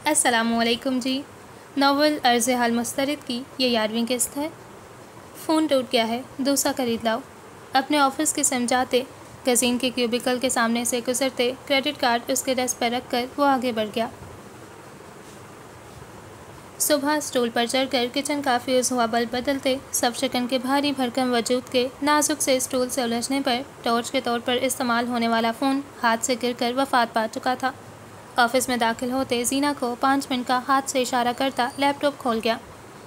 السلام علیکم جی۔ ناول عرض حال مسترد کی یہ 11ویں قسط ہے۔ فون ٹوٹ گیا ہے، دوسرا خرید لاؤ۔ اپنے آفس کے سمجھاتے کزین کے کیوبیکل کے سامنے سے گزرتے کریڈٹ کارڈ اس کے ڈیسک پر رکھ کر وہ آگے بڑھ گیا۔ صبح اسٹول پر چڑھ کر کچن کا فیوز ہوا بلب بدلتے سب شکن کے بھاری بھرکم وجود کے نازک سے اسٹول سے الجھنے پر ٹارچ کے طور پر استعمال ہونے والا فون ہاتھ سے گر کر وفات پا چکا تھا۔ آفس میں داخل ہوتے زینا کو 5 منٹ کا ہاتھ سے اشارہ کرتا لیپ ٹاپ کھول گیا۔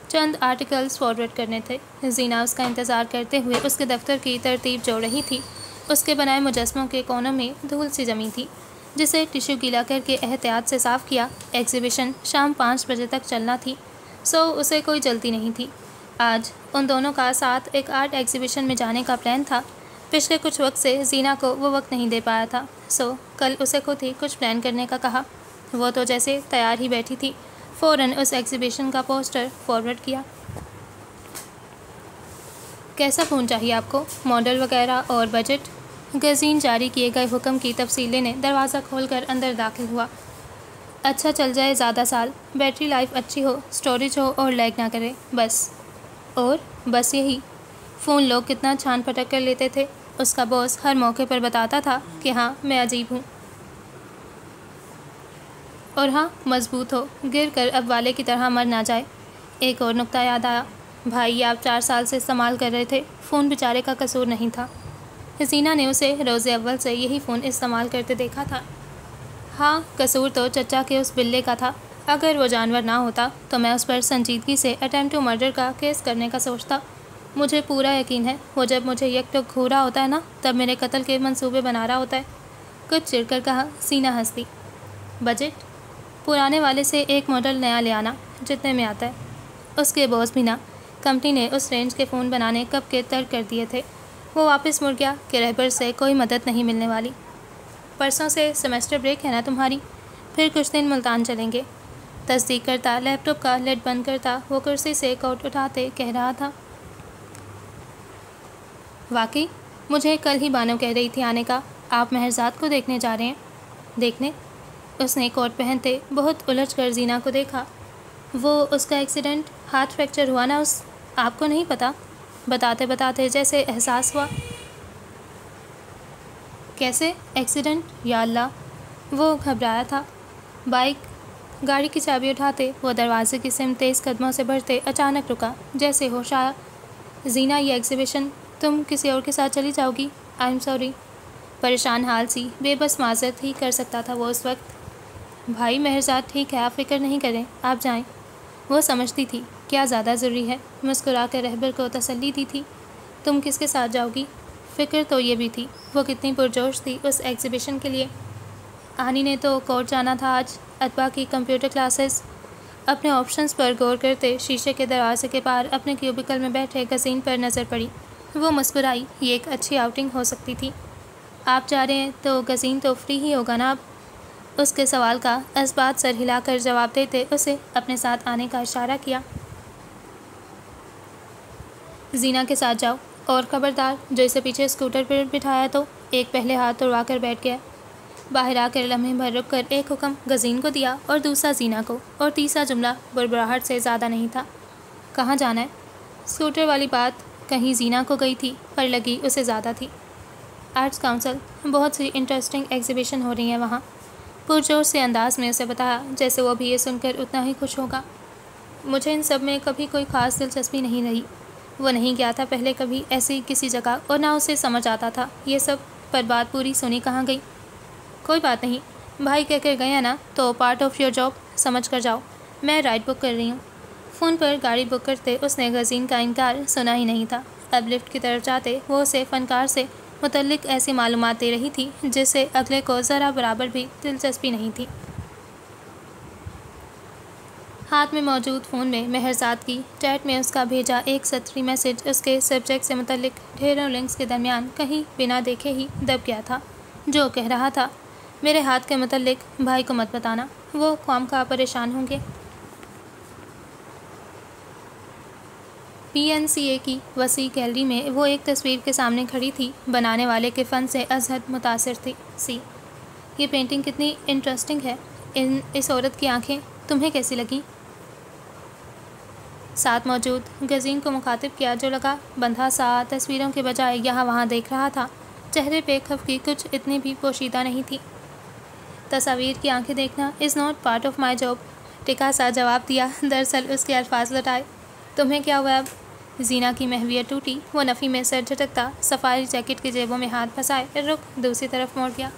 چند آرٹیکلز فارورڈ کرنے تھے۔ زینا اس کا انتظار کرتے ہوئے اس کے دفتر کی ترتیب جوڑ رہی تھی۔ اس کے بنائے مجسموں کے کونوں میں دھول سی جمی تھی جسے ٹشو گیلا کر کے احتیاط سے صاف کیا۔ ایگزیبیشن شام 5 بجے تک چلنا تھی، سو اسے کوئی جلدی نہیں تھی۔ آج ان دونوں کا ساتھ ایک آرٹ ایگزیبیشن میں جانے کا پلان تھا۔ پچھلے کچھ وقت سے زینا کو وہ وقت نہیں دے پایا تھا، سو کل اسے خود ہی کچھ پلان کرنے کا کہا۔ وہ تو جیسے تیار ہی بیٹھی تھی، فوراً اس ایگزیبیشن کا پوسٹر فارورڈ کیا۔ کیسا فون چاہیے آپ کو؟ ماڈل وغیرہ اور بجٹ؟ گزین جاری کیے گئے حکم کی تفصیل لینے دروازہ کھول کر اندر داخل ہوا۔ اچھا چل جائے، زیادہ سال، بیٹری لائف اچھی ہو، اسٹوریج ہو اور لیگ نہ کرے، بس۔ اور بس یہی؟ فون لوگ کتنا چھان پھٹک کر لیتے تھے۔ اس کا باس ہر موقع پر بتاتا تھا کہ ہاں میں عجیب ہوں، اور ہاں مضبوط ہو، گر کر اب والے کی طرح مر نہ جائے۔ ایک اور نکتہ یاد آیا، بھائی آپ 4 سال سے استعمال کر رہے تھے، فون بیچارے کا قصور نہیں تھا۔ حسینہ نے اسے روز اول سے یہی فون استعمال کرتے دیکھا تھا۔ ہاں قصور تو چچا کے اس بلے کا تھا۔ اگر وہ جانور نہ ہوتا تو میں اس پر سنجیدگی سے اٹیمپٹ ٹو مرڈر کا کیس کرنے کا سوچتا۔ مجھے پورا یقین ہے وہ جب مجھے یک ٹک گھورا ہوتا ہے نا، تب میرے قتل کے منصوبے بنا رہا ہوتا ہے۔ کچھ چڑ کر کہا۔ سینہ ہنسی۔ بجٹ؟ پرانے والے سے ایک ماڈل نیا لے آنا، جتنے میں آتا ہے۔ اس کے باس بھی نہ، کمپنی نے اس رینج کے فون بنانے کب کے ترک کر دیے تھے۔ وہ واپس مڑ گیا کہ رہبر سے کوئی مدد نہیں ملنے والی۔ پرسوں سے سیمسٹر بریک ہے نا تمہاری؟ پھر کچھ دن ملتان چلیں گے۔ تصدیق کرتا لیپ ٹاپ کا لڈ بند کرتا وہ کرسی سے کوٹ اٹھاتے کہہ رہا تھا۔ واقعی؟ مجھے کل ہی بانو کہہ رہی تھی آنے کا، آپ مہرزاد کو دیکھنے جا رہے ہیں۔ دیکھنے؟ اس نے کوٹ پہنتے بہت الجھ کر زینا کو دیکھا۔ وہ اس کا ایکسیڈنٹ، ہاتھ فریکچر ہوا نا، آپ کو نہیں پتا؟ بتاتے بتاتے جیسے احساس ہوا۔ کیسے ایکسیڈنٹ؟ یا اللہ! وہ گھبرایا تھا۔ بائک؟ گاڑی کی چابی اٹھاتے وہ دروازے کی سمت تیز قدموں سے بڑھتے اچانک رکا، جیسے ہوش آیا۔ زینا یہ ایگزیبیشن تم کسی اور کے ساتھ چلی جاؤ گی؟ I am sorry. پریشان حال سی بے بس معذرت ہی کر سکتا تھا وہ اس وقت۔ بھائی مہرزاد ٹھیک ہے، آپ فکر نہیں کریں، آپ جائیں۔ وہ سمجھتی تھی کیا زیادہ ضروری ہے، مسکرا کر رہبر کو تسلی دی تھی۔ تم کس کے ساتھ جاؤ گی؟ فکر تو یہ بھی تھی وہ کتنی پرجوش تھی اس ایگزیبیشن کے لیے۔ آنی نے تو کورٹ جانا تھا آج، اتبا کی کمپیوٹر کلاسز۔ اپنے آپشنز پر غور کرتے شیشے کے دروازے کے پار اپنے کیوبیکل میں بیٹھے گزین پر نظر پڑی۔ وہ مسکرائی، یہ ایک اچھی آؤٹنگ ہو سکتی تھی۔ آپ جا رہے ہیں تو گزین تو فری ہی ہوگا نا اب؟ اس کے سوال کا اثبات سر ہلا کر جواب دیتے اسے اپنے ساتھ آنے کا اشارہ کیا۔ زینا کے ساتھ جاؤ، اور خبردار جو اسے پیچھے اسکوٹر پر بٹھایا تو ایک پہلے ہاتھ توڑوا کر بیٹھ گیا۔ باہر آ کر لمحے بھر رک کر ایک حکم گزین کو دیا اور دوسرا زینا کو، اور تیسرا جملہ بڑبڑاہٹ سے زیادہ نہیں تھا۔ کہاں جانا ہے؟ اسکوٹر والی بات کہیں زینا کو گئی تھی پر لگی اسے زیادہ تھی۔ آرٹس کونسل، بہت سی انٹرسٹنگ ایگزیبیشن ہو رہی ہیں وہاں، پرجوش سے انداز میں اسے بتایا، جیسے وہ بھی یہ سن کر اتنا ہی خوش ہوگا۔ مجھے ان سب میں کبھی کوئی خاص دلچسپی نہیں رہی۔ وہ نہیں گیا تھا پہلے کبھی ایسی کسی جگہ، اور نہ اسے سمجھ آتا تھا یہ سب، پر بات پوری سنی کہاں گئی۔ کوئی بات نہیں، بھائی کہہ کر گئے ہیں نا تو پارٹ آف یور جاب سمجھ کر جاؤ، میں رائڈ بک کر رہی ہوں۔ فون پر گاڑی بک کرتے اس نے گزین کا انکار سنا ہی نہیں تھا۔ اب لفٹ کی طرف جاتے وہ اسے فنکار سے متعلق ایسی معلومات دے رہی تھی جس سے اگلے کو ذرا برابر بھی دلچسپی نہیں تھی۔ ہاتھ میں موجود فون میں مہرزاد کی چیٹ میں اس کا بھیجا ایک سطری میسج اس کے سبجیکٹ سے متعلق ڈھیروں لنکس کے درمیان کہیں بنا دیکھے ہی دب گیا تھا، جو کہہ رہا تھا میرے ہاتھ کے متعلق بھائی کو مت بتانا، وہ خواہ پریشان ہوں گے۔ پی این سی اے کی وسیع گیلری میں وہ ایک تصویر کے سامنے کھڑی تھی، بنانے والے کے فن سے ازحد متاثر سی۔ یہ پینٹنگ کتنی انٹرسٹنگ ہے، اس عورت کی آنکھیں، تمہیں کیسی لگی؟ ساتھ موجود گزین کو مخاطب کیا، جو لگا بندھا سا تصویروں کے بجائے یہاں وہاں دیکھ رہا تھا۔ چہرے پہ خفگی کچھ اتنی بھی پوشیدہ نہیں تھی۔ تصاویر کی آنکھیں دیکھنا is not part of my job, tikka سا جواب دیا۔ دراصل اس کے الفاظ لٹائے۔ تمہیں کیا ہوا اب؟ زینہ کی محویت ٹوٹی، وہ نفی میں سر جھٹکتا سفاری جیکٹ کی جیبوں میں ہاتھ پھنسائے رخ دوسری طرف موڑ گیا۔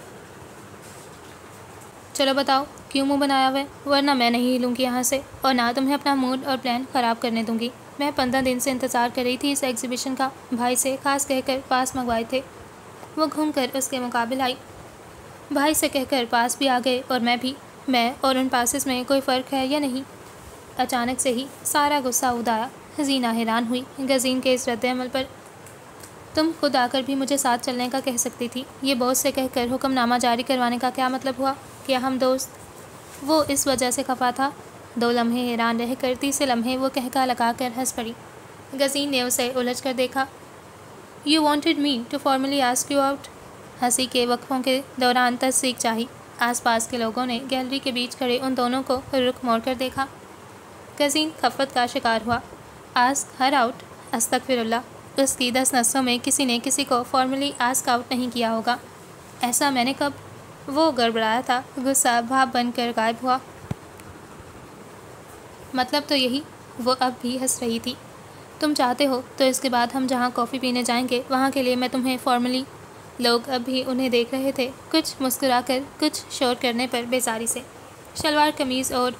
چلو بتاؤ، کیوں منہ بنایا ہوا ہے؟ ورنہ میں نہیں ہلوں گی یہاں سے، اور نہ تمہیں اپنا موڈ اور پلان خراب کرنے دوں گی۔ میں 15 دن سے انتظار کر رہی تھی اس ایگزیبیشن کا، بھائی سے خاص کہہ کر پاس منگوائے تھے۔ وہ گھوم کر اس کے مقابل آئی۔ بھائی سے کہہ کر پاس بھی آ گئے، اور میں بھی۔ میں اور ان پاسز میں کوئی فرق ہے یا نہیں؟ اچانک سے ہی سارا غصہ اود آیا۔ زینہ حیران ہوئی گزین کے اس رد عمل پر۔ تم خود آ کر بھی مجھے ساتھ چلنے کا کہہ سکتی تھی۔ یہ باس سے کہہ کر حکم نامہ جاری کروانے کا کیا مطلب ہوا؟ کیا ہم دوست؟ وہ اس وجہ سے خفا تھا؟ 2 لمحے حیران رہ کر تیسرے لمحے وہ کہکا لگا کر ہنس پڑی۔ گزین نے اسے الجھ کر دیکھا۔ You wanted me to formally ask you out؟ ہنسی کے وقفوں کے دوران تصدیق چاہی۔ آس پاس کے لوگوں نے گیلری کے بیچ کھڑے ان دونوں کو رخ موڑ کر دیکھا۔ گزین خفت کا شکار ہوا۔ Ask her out? استغفر اللہ، اس کی 10 نسوں میں کسی نے کسی کو فارملی آسک آؤٹ نہیں کیا ہوگا۔ ایسا میں نے کب؟ وہ گڑبڑایا تھا، غصہ بھاپ بن کر غائب ہوا۔ مطلب تو یہی؟ وہ اب بھی ہنس رہی تھی۔ تم چاہتے ہو تو اس کے بعد ہم جہاں کافی پینے جائیں گے وہاں کے لیے میں تمہیں فارملی۔ لوگ اب بھی انہیں دیکھ رہے تھے، کچھ مسکرا کر، کچھ شور کرنے پر بیزاری سے۔ شلوار قمیض اور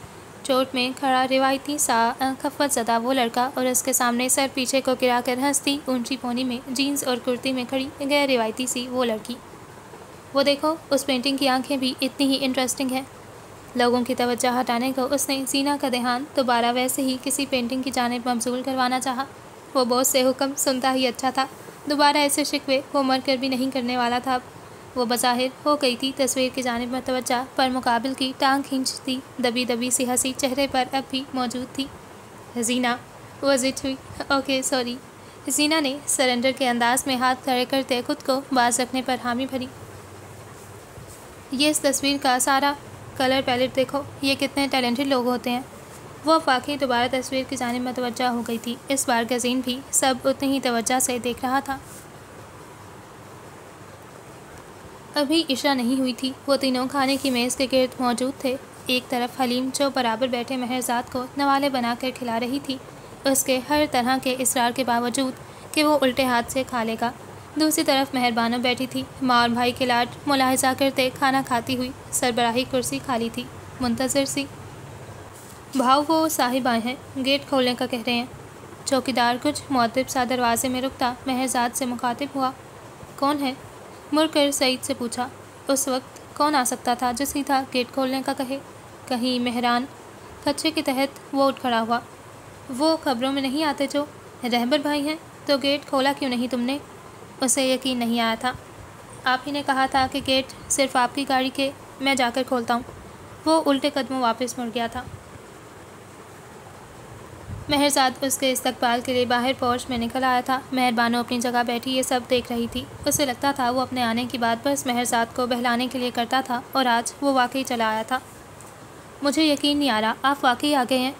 چوٹ میں کھڑا روایتی سا خفت زدہ وہ لڑکا، اور اس کے سامنے سر پیچھے کو گرا کر ہنستی اونچی پونی میں جینز اور کرتی میں کھڑی غیر روایتی سی وہ لڑکی۔ وہ دیکھو، اس پینٹنگ کی آنکھیں بھی اتنی ہی انٹرسٹنگ ہیں۔ لوگوں کی توجہ ہٹانے کو اس نے زینہ کا دھیان دوبارہ ویسے ہی کسی پینٹنگ کی جانب مبذول کروانا چاہا۔ وہ باس سے حکم سنتا ہی اچھا تھا، دوبارہ ایسے شکوے وہ مر کر بھی نہیں کرنے والا تھا۔ وہ بظاہر ہو گئی تھی تصویر کی جانب متوجہ، پر مقابل کی ٹانگ کھینچتی دبی دبی سی ہنسی چہرے پر اب بھی موجود تھی۔ زینہ، واز اٹ ہوئی؟ Okay sorry. زینہ نے سرنڈر کے انداز میں ہاتھ کھڑے کرتے خود کو باز رکھنے پر حامی بھری۔ یہ اس تصویر کا سارا کلر پیلٹ دیکھو، یہ کتنے ٹیلنٹڈ لوگ ہوتے ہیں۔ وہ واقعی دوبارہ تصویر کی جانب متوجہ ہو گئی تھی۔ اس بار گزین بھی سب اتنی ہی توجہ سے دیکھ رہا تھا۔ ابھی عشاء نہیں ہوئی تھی۔ وہ تینوں کھانے کی میز کے گرد موجود تھے۔ ایک طرف حلیم، جو برابر بیٹھے مہرزاد کو نوالے بنا کر کھلا رہی تھی، اس کے ہر طرح کے اصرار کے باوجود کہ وہ الٹے ہاتھ سے کھا لے گا۔ دوسری طرف مہربانو بیٹھی تھی، ماں اور بھائی کے لاڈ ملاحظہ کرتے کھانا کھاتی ہوئی۔ سربراہی کرسی خالی تھی، منتظر سی۔ بھاؤ، وہ صاحب آئے ہیں، گیٹ کھولنے کا کہہ رہے ہیں۔ چوکیدار کچھ مؤدب سا دروازے میں رکتا مہرزاد سے مخاطب ہوا۔ کون ہے؟ مڑ کر سعید سے پوچھا۔ اس وقت کون آ سکتا تھا جو سیدھا گیٹ کھولنے کا کہے؟ کہیں مہران؟ خدشے کے تحت وہ اٹھ کھڑا ہوا۔ وہ خبروں میں نہیں آتے جو رہبر بھائی ہیں؟ تو گیٹ کھولا کیوں نہیں تم نے؟ اسے یقین نہیں آیا تھا۔ آپ ہی نے کہا تھا کہ گیٹ صرف آپ کی گاڑی کے، میں جا کر کھولتا ہوں۔ وہ الٹے قدموں واپس مڑ گیا تھا۔ مہرزاد اس کے استقبال کے لیے باہر پورچ میں نکل آیا تھا۔ مہربانو اپنی جگہ بیٹھی یہ سب دیکھ رہی تھی۔ اسے لگتا تھا وہ اپنے آنے کی بات بس مہرزاد کو بہلانے کے لیے کرتا تھا، اور آج وہ واقعی چلا آیا تھا۔ مجھے یقین نہیں آ رہا، آپ واقعی آ گئے ہیں۔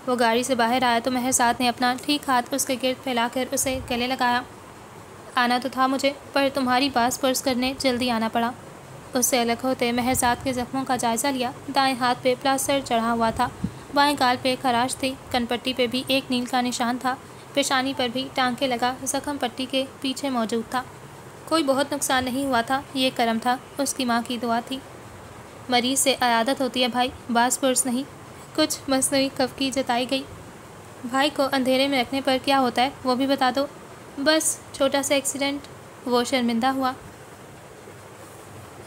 وہ گاڑی سے باہر آیا تو مہرزاد نے اپنا ٹھیک ہاتھ اس کے گرد پھیلا کر اسے گلے لگایا۔ آنا تو تھا مجھے، پر تمہاری باس پرس کرنے جلدی آنا پڑا۔ اس سے الگ ہوتے مہرزاد کے زخموں کا جائزہ لیا۔ دائیں ہاتھ پہ پلاسٹر چڑھا ہوا تھا، بائیں گال پہ خراش تھی، کن پٹی پہ بھی ایک نیل کا نشان تھا، پیشانی پر بھی ٹانکے لگا زخم پٹی کے پیچھے موجود تھا۔ کوئی بہت نقصان نہیں ہوا تھا، یہ کرم تھا، اس کی ماں کی دعا تھی۔ مریض سے عیادت ہوتی ہے بھائی، باس پرس نہیں۔ کچھ مصنوعی خفگی جتائی گئی۔ بھائی کو اندھیرے میں رکھنے پر کیا ہوتا ہے وہ بھی بتا دو۔ بس چھوٹا سا ایکسیڈنٹ۔ وہ شرمندہ ہوا۔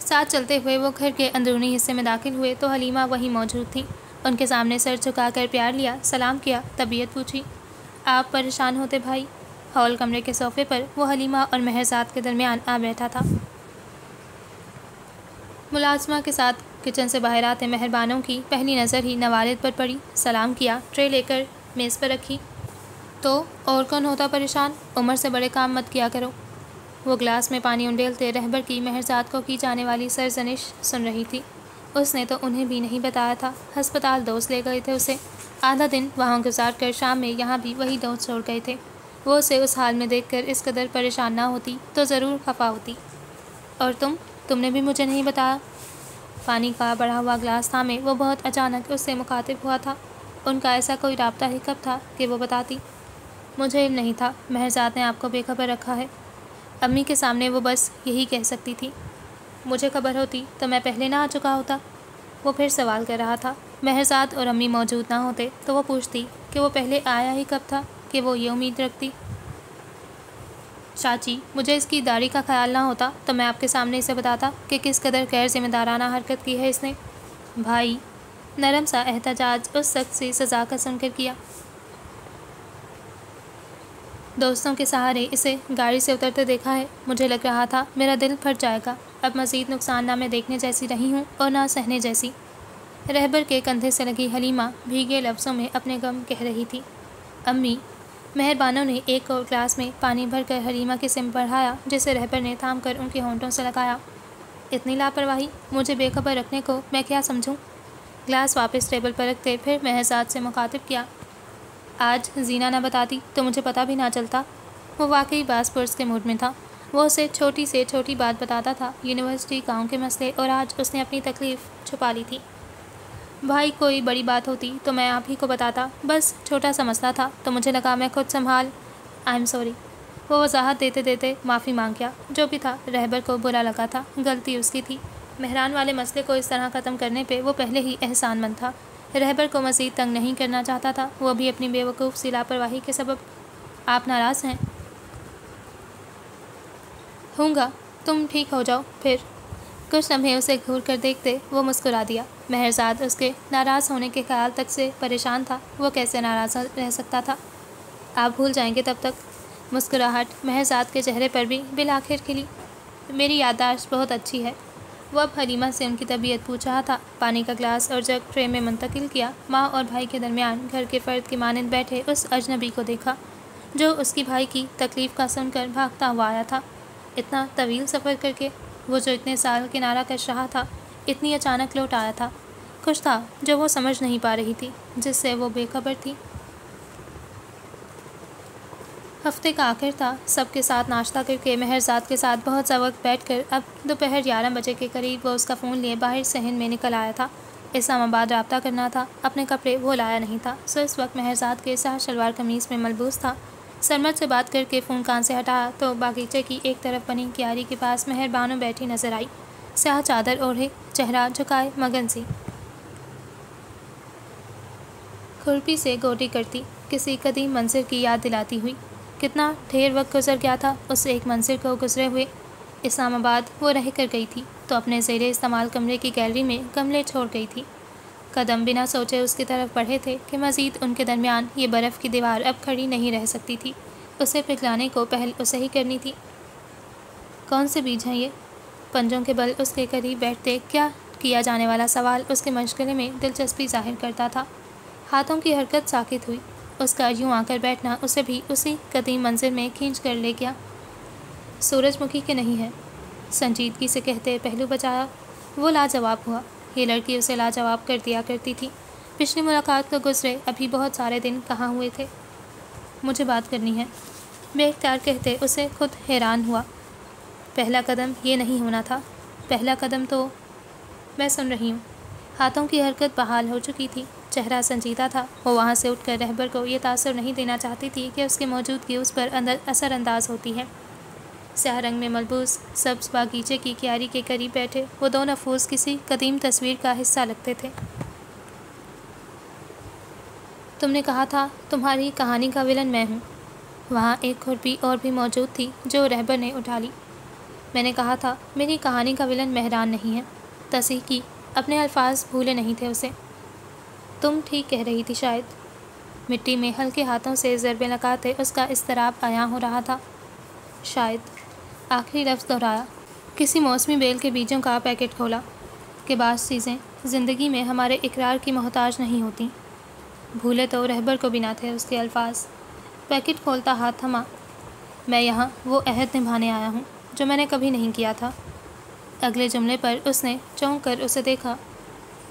ساتھ چلتے ہوئے وہ گھر کے اندرونی حصے میں داخل ہوئے تو حلیمہ وہیں موجود تھیں۔ ان کے سامنے سر جھکا کر پیار لیا، سلام کیا، طبیعت پوچھی۔ آپ پریشان ہوتے بھائی؟ ہال کمرے کے صوفے پر وہ حلیمہ اور مہرزاد کے درمیان آ بیٹھا تھا۔ ملازمہ کے ساتھ کچن سے باہر آتے مہربانوں کی پہلی نظر ہی نوالد پر پڑی۔ سلام کیا، ٹرے لے کر میز پر رکھی۔ تو اور کون ہوتا پریشان؟ عمر سے بڑے کام مت کیا کرو۔ وہ گلاس میں پانی انڈیلتے رہبر کی مہرزاد کو کی جانے والی سرزنش سن رہی تھی۔ اس نے تو انہیں بھی نہیں بتایا تھا۔ ہسپتال دوست لے گئے تھے اسے، آدھا دن وہاں گزار کر شام میں یہاں بھی وہی دوست چھوڑ گئے تھے۔ وہ اسے اس حال میں دیکھ کر اس قدر پریشان نہ ہوتی تو ضرور خفا ہوتی۔ اور تم نے بھی مجھے نہیں بتایا؟ پانی کا بڑھا ہوا گلاس تھامے وہ بہت اچانک اس سے مخاطب ہوا تھا۔ ان کا ایسا کوئی رابطہ ہی کب تھا کہ وہ بتاتی؟ مجھے علم نہیں تھا، مہرزاد نے آپ کو بے خبر رکھا ہے۔ امی کے سامنے وہ بس یہی کہہ سکتی تھی۔ مجھے خبر ہوتی تو میں پہلے نہ آ چکا ہوتا۔ وہ پھر سوال کر رہا تھا۔ مہرزاد اور امی موجود نہ ہوتے تو وہ پوچھتی کہ وہ پہلے آیا ہی کب تھا، کہ وہ یہ امید رکھتی۔ چاچی، مجھے اس کی داڑھی کا خیال نہ ہوتا تو میں آپ کے سامنے اسے بتاتا کہ کس قدر غیر ذمہ دارانہ حرکت کی ہے اس نے۔ بھائی، نرم سا احتجاج اس سخت سی سزا کا سن کر کیا۔ دوستوں کے سہارے اسے گاڑی سے اترتے دیکھا ہے، مجھے لگ رہا تھا میرا دل پھٹ جائے گا۔ اب مزید نقصان نہ میں دیکھنے جیسی رہی ہوں اور نہ سہنے جیسی۔ رہبر کے کندھے سے لگی حلیمہ بھیگے لفظوں میں اپنے غم کہہ رہی تھی۔ امی، مہربانوں نے ایک اور گلاس میں پانی بھر کر حلیمہ کی سمت بڑھایا، جسے رہبر نے تھام کر ان کے ہونٹوں سے لگایا۔ اتنی لاپرواہی، مجھے بے خبر رکھنے کو میں کیا سمجھوں؟ گلاس واپس ٹیبل پر رکھتے پھر مہرزاد سے مخاطب کیا۔ آج زینہ نہ بتاتی تو مجھے پتہ بھی نہ چلتا۔ وہ واقعی باز پرس کے موڈ میں تھا۔ وہ اسے چھوٹی سے چھوٹی بات بتاتا تھا، یونیورسٹی، گاؤں کے مسئلے، اور آج اس نے اپنی تکلیف چھپا لی تھی۔ بھائی، کوئی بڑی بات ہوتی تو میں آپ ہی کو بتاتا، بس چھوٹا سا مسئلہ تھا تو مجھے لگا میں خود سنبھال۔ I am sorry. وہ وضاحت دیتے دیتے معافی مانگ گیا۔ جو بھی تھا، رہبر کو برا لگا تھا، غلطی اس کی تھی۔ مہران والے مسئلے کو اس طرح ختم کرنے پہ وہ پہلے ہی احسان مند تھا۔ رہبر کو مزید تنگ نہیں کرنا چاہتا تھا، وہ بھی اپنی بے وقوف سی لاپرواہی کے سبب۔ آپ ناراض ہیں؟ ہوں گا، تم ٹھیک ہو جاؤ پھر۔ کچھ لمحے اسے گھور کر دیکھتے وہ مسکرا دیا۔ مہرزاد اس کے ناراض ہونے کے خیال تک سے پریشان تھا۔ وہ کیسے ناراض رہ سکتا تھا؟ آپ بھول جائیں گے تب تک۔ مسکراہٹ مہرزاد کے چہرے پر بھی بالآخر کھلی۔ میری یادداشت بہت اچھی ہے۔ وہ اب حلیمہ سے ان کی طبیعت پوچھ رہا تھا۔ پانی کا گلاس اور جگ ٹرے میں منتقل کیا۔ ماں اور بھائی کے درمیان گھر کے فرد کے مانند بیٹھے اس اجنبی کو دیکھا جو اس کی بھائی کی تکلیف کا سن کر بھاگتا ہوا آیا تھا۔ اتنا طویل سفر کر کے وہ جو اتنے سال کنارہ کش رہا تھا، اتنی اچانک لوٹ آیا تھا۔ کچھ تھا جو وہ سمجھ نہیں پا رہی تھی، جس سے وہ بے خبر تھی۔ ہفتے کا آخر تھا۔ سب کے ساتھ ناشتہ کر کے مہرزاد کے ساتھ بہت سا وقت بیٹھ کر اب دوپہر 11 بجے کے قریب وہ اس کا فون لیے باہر صحن میں نکل آیا تھا۔ اسلام آباد رابطہ کرنا تھا۔ اپنے کپڑے وہ لایا نہیں تھا، سو اس وقت مہرزاد کے سیاہ شلوار قمیص میں ملبوس تھا۔ سرمد سے بات کر کے فون کان سے ہٹایا تو باغیچے کی ایک طرف بنی کیاری کے پاس مہر بانو بیٹھی نظر آئی، سیاہ چادر اوڑھے، چہرہ جھکائے، مگن سی۔ کھرپی سے گوٹی کرتی، کسی قدیم منظر کی یاد دلاتی ہوئی۔ کتنا ڈھیر وقت گزر گیا تھا اس ایک منظر کو گزرے ہوئے۔ اسلام آباد وہ رہ کر گئی تھی تو اپنے زیر استعمال کمرے کی گیلری میں گملے چھوڑ گئی تھی۔ قدم بنا سوچے اس کی طرف بڑھے تھے کہ مزید ان کے درمیان یہ برف کی دیوار اب کھڑی نہیں رہ سکتی تھی۔ اسے پگھلانے کو پہل اسے ہی کرنی تھی۔ کون سے بیج ہیں یہ؟ پنجوں کے بل اس کے قریب بیٹھتے کیا کیا جانے والا سوال اس کے مشغلے میں دلچسپی ظاہر کرتا تھا۔ ہاتھوں کی حرکت ساکت ہوئی۔ اس کا یوں آ کر بیٹھنا اسے بھی اسی قدیم منظر میں کھینچ کر لے گیا۔ سورج مکھی کے نہیں ہے، سنجیدگی سے کہتے پہلو بچایا۔ وہ لاجواب ہوا۔ یہ لڑکی اسے لاجواب کر دیا کرتی تھی۔ پچھلی ملاقات کو گزرے ابھی بہت سارے دن کہاں ہوئے تھے؟ مجھے بات کرنی ہے، بے اختیار کہتے اسے خود حیران ہوا۔ پہلا قدم یہ نہیں ہونا تھا۔ پہلا قدم تو… میں سن رہی ہوں۔ ہاتھوں کی حرکت بحال ہو چکی تھی، چہرہ سنجیدہ تھا۔ وہ وہاں سے اٹھ کر رہبر کو یہ تاثر نہیں دینا چاہتی تھی کہ اس کی موجودگی اس پر اثر انداز ہوتی ہے۔ سیاہ رنگ میں ملبوس سبز باغیچے کی کیاری کے قریب بیٹھے وہ دو نفوس کسی قدیم تصویر کا حصہ لگتے تھے۔ تم نے کہا تھا تمہاری کہانی کا ولن میں ہوں۔ وہاں ایک کھرپی اور بھی موجود تھی جو رہبر نے اٹھا لی۔ میں نے کہا تھا میری کہانی کا ولن مہران نہیں ہے، تصحیح کی، اپنے الفاظ بھولے نہیں تھے اسے۔ تم ٹھیک کہہ رہی تھی شاید۔ مٹی میں ہلکے ہاتھوں سے ضربیں لگاتے اس کا اضطراب عیاں ہو رہا تھا۔ شاید، آخری لفظ دہرایا۔ کسی موسمی بیل کے بیجوں کا پیکٹ کھولا کہ بعض چیزیں زندگی میں ہمارے اقرار کی محتاج نہیں ہوتیں۔ بھولے تو رہبر کو بھی نہ تھے اس کے الفاظ۔ پیکٹ کھولتا ہاتھ تھما۔ میں یہاں وہ عہد نبھانے آیا ہوں جو میں نے کبھی نہیں کیا تھا۔ اگلے جملے پر اس نے چونک کر اسے دیکھا۔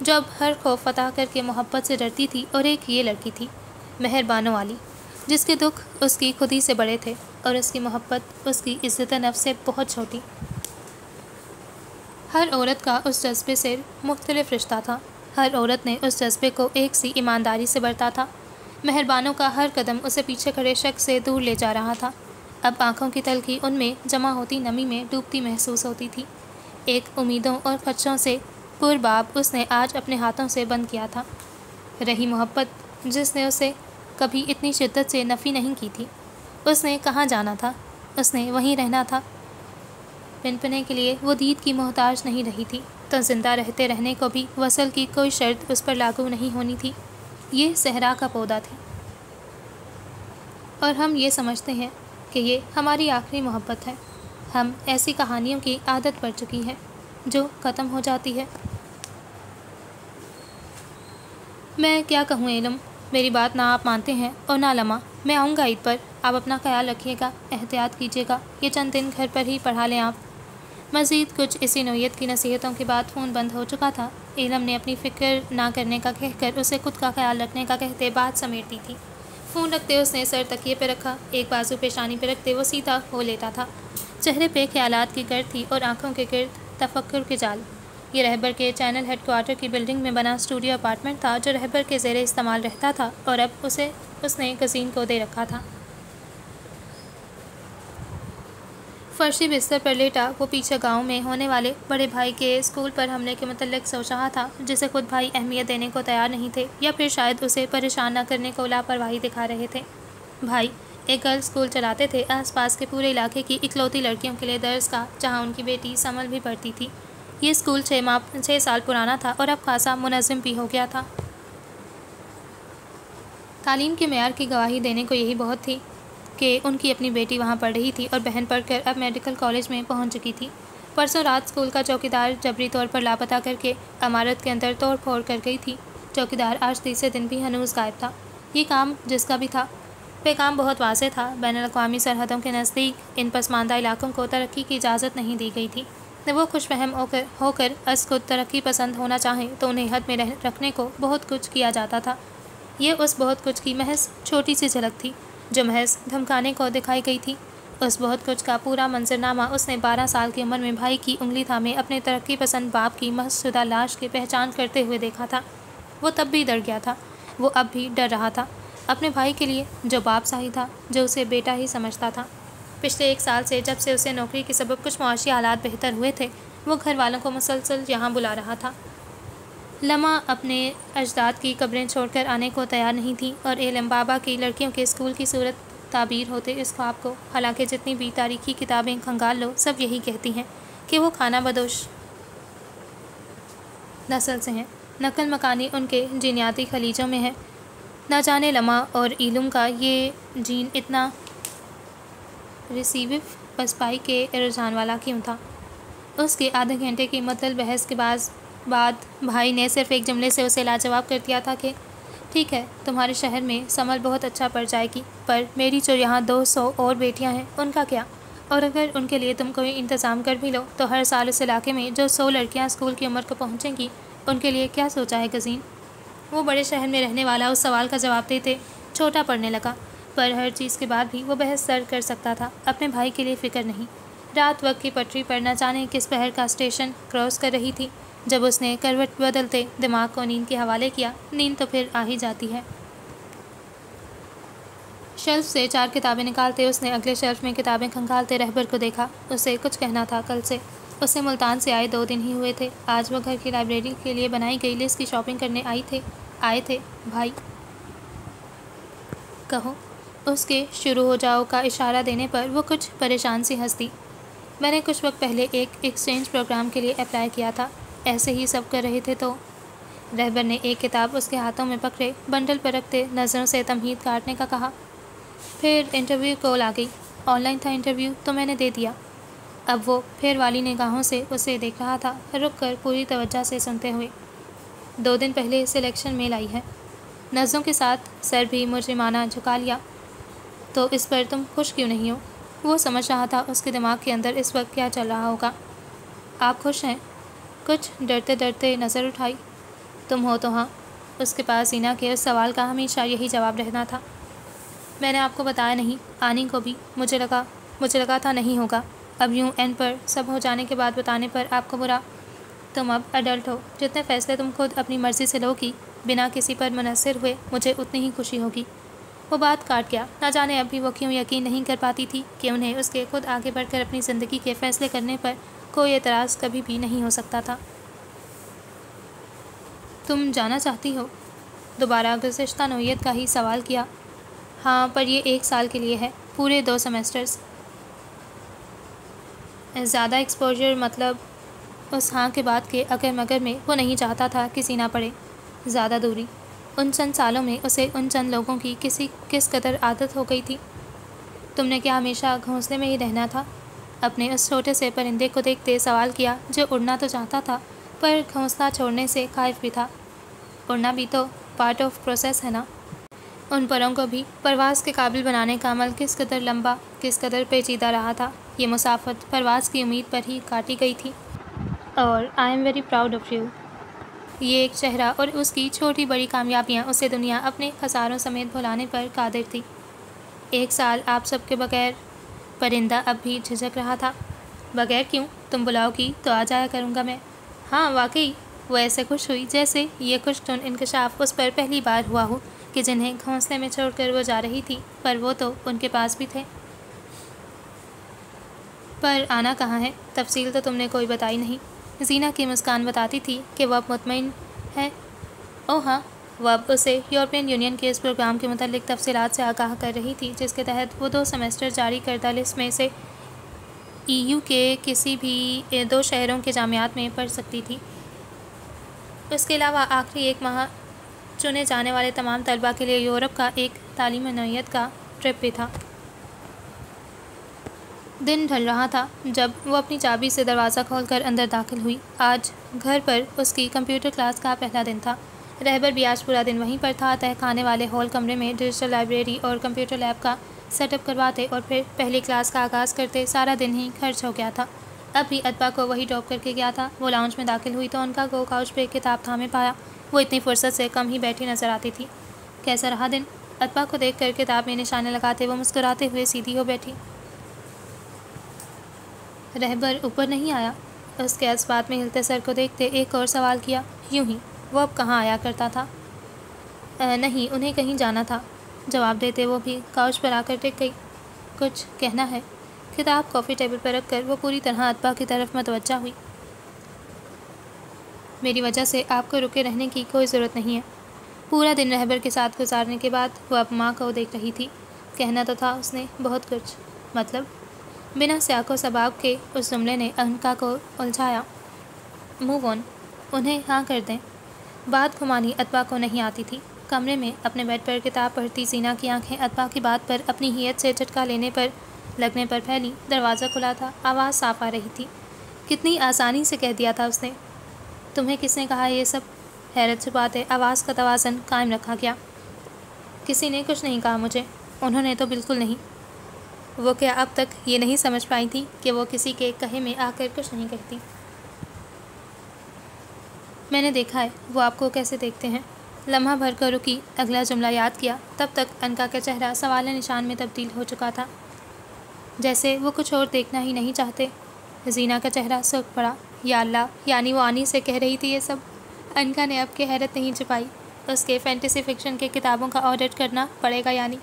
جو اب ہر خوف فتح کر کے محبت سے ڈرتی تھی، اور ایک یہ لڑکی تھی، مہر بانو والی، جس کے دکھ اس کی خود ہی سے بڑے تھے اور اس کی محبت اس کی عزت نفس سے بہت چھوٹی۔ ہر عورت کا اس جذبے سے مختلف رشتہ تھا، ہر عورت نے اس جذبے کو ایک سی ایمانداری سے برتا تھا۔ مہر بانو کا ہر قدم اسے پیچھے کھڑے شخص سے دور لے جا رہا تھا۔ اب آنکھوں کی تلخی ان میں جمع ہوتی نمی میں ڈوبتی محسوس ہوتی تھی۔ ایک امیدوں اور خدشوں سے پر باب اس نے آج اپنے ہاتھوں سے بند کیا تھا۔ رہی محبت جس نے اسے کبھی اتنی شدت سے نفی نہیں کی تھی۔ اس نے کہاں جانا تھا، اس نے وہیں رہنا تھا۔ پنپنے کے لیے وہ دید کی محتاج نہیں رہی تھی، تو زندہ رہتے رہنے کو بھی وصل کی کوئی شرط اس پر لاگو نہیں ہونی تھی۔ یہ صحرا کا پودا تھی، اور ہم یہ سمجھتے ہیں کہ یہ ہماری آخری محبت ہے۔ ہم ایسی کہانیوں کی عادت پڑ چکی ہے جو ختم ہو جاتی ہے۔ میں کیا کہوں علم، میری بات نہ آپ مانتے ہیں اور نہ لمحہ۔ میں آؤں گا عید پر، آپ اپنا خیال رکھیے گا، احتیاط کیجیے گا، یہ چند دن گھر پر ہی پڑھا لیں آپ۔ مزید کچھ اسی نوعیت کی نصیحتوں کے بعد فون بند ہو چکا تھا۔ علم نے اپنی فکر نہ کرنے کا کہہ کر اسے خود کا خیال رکھنے کا کہتے بات سمیٹ دی تھی۔ فون رکھتے اس نے سر تکیے پہ رکھا، ایک بازو پیشانی پہ رکھتے وہ سیدھا ہو لیتا تھا۔ چہرے پہ خیالات کی گرد تھی اور آنکھوں کے گرد تفکر کے جال۔ یہ رہبر کے چینل ہیڈ کوارٹر کی بلڈنگ میں بنا اسٹوڈیو اپارٹمنٹ تھا جو رہبر کے زیر استعمال رہتا تھا، اور اب اسے اس نے گزین کو دے رکھا تھا۔ فرشی بستر پر لیٹا وہ پیچھے گاؤں میں ہونے والے بڑے بھائی کے اسکول پر حملے کے متعلق سوچ رہا تھا، جسے خود بھائی اہمیت دینے کو تیار نہیں تھے، یا پھر شاید اسے پریشان نہ کرنے کو لاپرواہی دکھا رہے تھے۔ بھائی ایک گرلز اسکول چلاتے تھے، آس پاس کے پورے علاقے کی اکلوتی لڑکیوں کے لیے درس کا، جہاں ان کی بیٹی سمل بھی پڑھتی تھی۔ یہ اسکول 6 سال پرانا تھا اور اب خاصا منظم بھی ہو گیا تھا۔ تعلیم کے معیار کی گواہی دینے کو یہی بہت تھی کہ ان کی اپنی بیٹی وہاں پڑھ رہی تھی اور بہن پڑھ کر اب میڈیکل کالج میں پہنچ چکی تھی۔ پرسوں رات اسکول کا چوکیدار جبری طور پر لاپتہ کر کے عمارت کے اندر توڑ پھوڑ کر گئی تھی۔ چوکیدار آج تیسرے دن بھی ہنوز غائب تھا۔ یہ کام جس کا بھی تھا، پیغام بہت واضح تھا۔ بین الاقوامی سرحدوں کے نزدیک ان پسماندہ علاقوں کو ترقی کی اجازت نہیں دی گئی تھی۔ وہ خوش فہم ہو کر از خود ترقی پسند ہونا چاہیں تو انہیں حد میں رکھنے کو بہت کچھ کیا جاتا تھا۔ یہ اس بہت کچھ کی محض چھوٹی سی جھلک تھی جو محض دھمکانے کو دکھائی گئی تھی۔ اس بہت کچھ کا پورا منظرنامہ اس نے 12 سال کی عمر میں بھائی کی انگلی تھامے اپنے ترقی پسند باپ کی محض شدہ لاش کی پہچان کرتے ہوئے دیکھا تھا۔ وہ تب بھی ڈر گیا تھا، وہ اب بھی ڈر رہا تھا، اپنے بھائی کے لیے جو باپ سا ہی تھا، جو اسے بیٹا ہی سمجھتا تھا۔ پچھلے 1 سال سے جب سے اسے نوکری کے سبب کچھ معاشی حالات بہتر ہوئے تھے، وہ گھر والوں کو مسلسل یہاں بلا رہا تھا۔ لمحہ اپنے اجداد کی قبریں چھوڑ کر آنے کو تیار نہیں تھی، اور علم بابا کی لڑکیوں کے اسکول کی صورت تعبیر ہوتے اس خواب کو، حالانکہ جتنی بھی تاریخی کتابیں کھنگال لو سب یہی کہتی ہیں کہ وہ کھانا بدوش نسل سے ہیں، نقل مکانی ان کے جینیاتی خلیجوں میں ہے۔ نہ جانے لمحہ اور علم کا یہ جین اتنا ریسیسو پسپائی کے رجحان والا کیوں تھا؟ اس کے آدھے گھنٹے کی معطل بحث کے بعد بھائی نے صرف ایک جملے سے اسے لاجواب کر دیا تھا کہ ٹھیک ہے، تمہارے شہر میں سمل بہت اچھا پڑ جائے گی، پر میری جو یہاں 200 اور بیٹیاں ہیں ان کا کیا؟ اور اگر ان کے لیے تم کوئی انتظام کر بھی لو تو ہر سال اس علاقے میں جو 100 لڑکیاں اسکول کی عمر کو پہنچیں گی ان کے لیے کیا سوچا ہے گزین؟ وہ بڑے شہر میں رہنے والا اس سوال کا جواب دیتے چھوٹا پڑنے لگا، پر ہر چیز کے بعد بھی وہ بحث سر کر سکتا تھا، اپنے بھائی کے لیے فکر نہیں۔ رات وقت کی پٹری پر نہ جانے کس پہر کا اسٹیشن کراس کر رہی تھی، جب اس نے کروٹ بدلتے دماغ کو نیند کے حوالے کیا۔ نیند تو پھر آ ہی جاتی ہے۔ شیلف سے 4 کتابیں نکالتے اس نے اگلے شیلف میں کتابیں کھنگالتے رہبر کو دیکھا۔ اسے کچھ کہنا تھا کل سے۔ اسے ملتان سے آئے 2 دن ہی ہوئے تھے۔ آج وہ گھر کی لائبریری کے لیے بنائی گئی لسٹ کی شاپنگ کرنے آئے تھے۔ بھائی کہو، اس کے شروع ہو جاؤ کا اشارہ دینے پر وہ کچھ پریشان سی ہنس دی۔ میں نے کچھ وقت پہلے ایک ایکسچینج پروگرام کے لیے اپلائی کیا تھا، ایسے ہی سب کر رہے تھے تو رہبر نے ایک کتاب اس کے ہاتھوں میں پکڑے بنڈل پر رکھتے نظروں سے تمہید کاٹنے کا کہا۔ پھر انٹرویو کال آ گئی۔ آن لائن تھا انٹرویو تو میں نے دے دیا۔ اب وہ پھر والی نگاہوں سے اسے دیکھ رہا تھا، رک کر پوری توجہ سے سنتے ہوئے۔ 2 دن پہلے سلیکشن میل آئی ہے۔ نظروں کے ساتھ سر بھی مجرمانہ جھکا لیا۔ تو اس پر تم خوش کیوں نہیں ہو؟ وہ سمجھ رہا تھا اس کے دماغ کے اندر اس وقت کیا چل رہا ہوگا۔ آپ خوش ہیں؟ کچھ ڈرتے ڈرتے نظر اٹھائی۔ تم ہو تو ہاں۔ اس کے پاس زینا کے اس سوال کا ہمیشہ یہی جواب رہنا تھا۔ میں نے آپ کو بتایا نہیں، آنی کو بھی مجھے لگا تھا نہیں ہوگا۔ اب یوں این پر سب ہو جانے کے بعد بتانے پر آپ کو برا؟ تم اب ایڈلٹ ہو، جتنے فیصلے تم خود اپنی مرضی سے لو گی بنا کسی پر منحصر ہوئے، مجھے اتنی ہی خوشی ہوگی۔ وہ بات کاٹ گیا۔ نہ جانے اب بھی وہ کیوں یقین نہیں کر پاتی تھی کہ انہیں اس کے خود آگے بڑھ کر اپنی زندگی کے فیصلے کرنے پر کوئی اعتراض کبھی بھی نہیں ہو سکتا تھا۔ تم جانا چاہتی ہو؟ دوبارہ گزشتہ نوعیت کا ہی سوال کیا۔ ہاں، پر یہ 1 سال کے لیے ہے، پورے 2 سیمسٹرز۔ زیادہ ایکسپوجر مطلب؟ اس ہاں کے بعد کے اگر مگر میں وہ نہیں چاہتا تھا کہ سینا پڑے۔ زیادہ دوری؟ ان چند سالوں میں اسے ان چند لوگوں کی کس قدر عادت ہو گئی تھی۔ تم نے کیا ہمیشہ گھونسلے میں ہی رہنا تھا؟ اپنے اس چھوٹے سے پرندے کو دیکھتے سوال کیا جو اڑنا تو چاہتا تھا پر گھونسلہ چھوڑنے سے خائف بھی تھا۔ اڑنا بھی تو پارٹ آف پروسیس ہے نا۔ ان پروں کو بھی پرواز کے قابل بنانے کا عمل کس قدر لمبا، کس قدر پیچیدہ رہا تھا۔ یہ مسافت پرواز کی امید پر ہی کاٹی گئی تھی۔ اور I am very proud of you. یہ ایک چہرہ اور اس کی چھوٹی بڑی کامیابیاں اسے دنیا اپنے خساروں سمیت بھلانے پر قادر تھی۔ 1 سال آپ سب کے بغیر؟ پرندہ اب بھی جھجک رہا تھا۔ بغیر کیوں؟ تم بلاؤ گی تو آ جایا کروں گا میں۔ ہاں واقعی۔ وہ ایسے خوش ہوئی جیسے یہ خوش تن انکشاف اس پر پہلی بار ہوا ہو کہ جنہیں گھونسلے میں چھوڑ کر وہ جا رہی تھی پر وہ تو ان کے پاس بھی تھے۔ پر آنا کہاں ہے؟ تفصیل تو تم نے کوئی بتائی نہیں۔ زینا کی مسکان بتاتی تھی کہ وہ اب مطمئن ہے۔ او ہاں، وہ اب اسے یورپین یونین کے اس پروگرام کے متعلق تفصیلات سے آگاہ کر رہی تھی جس کے تحت وہ 2 سیمسٹر جاری کردہ لسٹ میں سے ای یو کے کسی بھی 2 شہروں کے جامعات میں پڑھ سکتی تھی۔ اس کے علاوہ آخری 1 ماہ چنے جانے والے تمام طلباء کے لیے یورپ کا ایک تعلیمی نوعیت کا ٹرپ بھی تھا۔ دن ڈھل رہا تھا جب وہ اپنی چابی سے دروازہ کھول کر اندر داخل ہوئی۔ آج گھر پر اس کی کمپیوٹر کلاس کا پہلا دن تھا۔ رہبر بھی آج پورا دن وہیں پر تھا۔ تہہ خانے والے ہال کمرے میں ڈیجیٹل لائبریری اور کمپیوٹر لیب کا سیٹ اپ کرواتے اور پھر پہلی کلاس کا آغاز کرتے سارا دن ہی خرچ ہو گیا تھا۔ اب بھی اتبا کو وہی ڈراپ کر کے گیا تھا۔ وہ لاؤنج میں داخل ہوئی تو ان کا گو کاؤچ پہ کتاب تھامے پایا۔ وہ اتنی فرصت سے کم ہی بیٹھی نظر آتی تھی۔ کیسا رہا دن؟ اتبا کو دیکھ کر کتاب میں نشانے لگاتے وہ مسکراتے ہوئے سیدھی ہو بیٹھی۔ رہبر اوپر نہیں آیا؟ اس کے اس بات میں ہلتے سر کو دیکھتے ایک اور سوال کیا۔ یوں ہی وہ اب کہاں آیا کرتا تھا؟ نہیں، انہیں کہیں جانا تھا، جواب دیتے وہ بھی کاؤچ پر آ کر ٹک گئی۔ کچھ کہنا ہے؟ کتاب کافی ٹیبل پر رکھ کر وہ پوری طرح اتبا کی طرف متوجہ ہوئی۔ میری وجہ سے آپ کو رکے رہنے کی کوئی ضرورت نہیں ہے۔ پورا دن رہبر کے ساتھ گزارنے کے بعد وہ اب ماں کو دیکھ رہی تھی۔ کہنا تو تھا اس نے بہت کچھ، مطلب؟ بنا سیاق و سباق کے اس جملے نے انکا کو الجھایا۔ موو آن، انہیں ہاں کر دیں۔ بات گھمانی اتبا کو نہیں آتی تھی۔ کمرے میں اپنے بیڈ پر کتاب پڑھتی زینا کی آنکھیں اتبا کی بات پر اپنی ہیئت سے جھٹکا لگنے پر پھیلی۔ دروازہ کھلا تھا، آواز صاف آ رہی تھی۔ کتنی آسانی سے کہہ دیا تھا اس نے۔ تمہیں کس نے کہا یہ سب؟ حیرت چھپاتے آواز کا توازن قائم رکھا گیا۔ کسی نے کچھ نہیں کہا مجھے۔ انہوں نے تو بالکل نہیں۔ وہ کیا اب تک یہ نہیں سمجھ پائی تھی کہ وہ کسی کے کہے میں آ کر کچھ نہیں کہتی؟ میں نے دیکھا ہے وہ آپ کو کیسے دیکھتے ہیں۔ لمحہ بھر کر رکی، اگلا جملہ یاد کیا۔ تب تک انکا کا چہرہ سوال نشان میں تبدیل ہو چکا تھا، جیسے وہ کچھ اور دیکھنا ہی نہیں چاہتے۔ زینا کا چہرہ سرخ پڑا۔ یا اللہ، یعنی وہ آنی سے کہہ رہی تھی یہ سب؟ انکا نے اب کی حیرت نہیں چھپائی۔ اس کے فینٹیسی فکشن کے کتابوں کا آڈٹ کرنا پڑے گا یعنی؟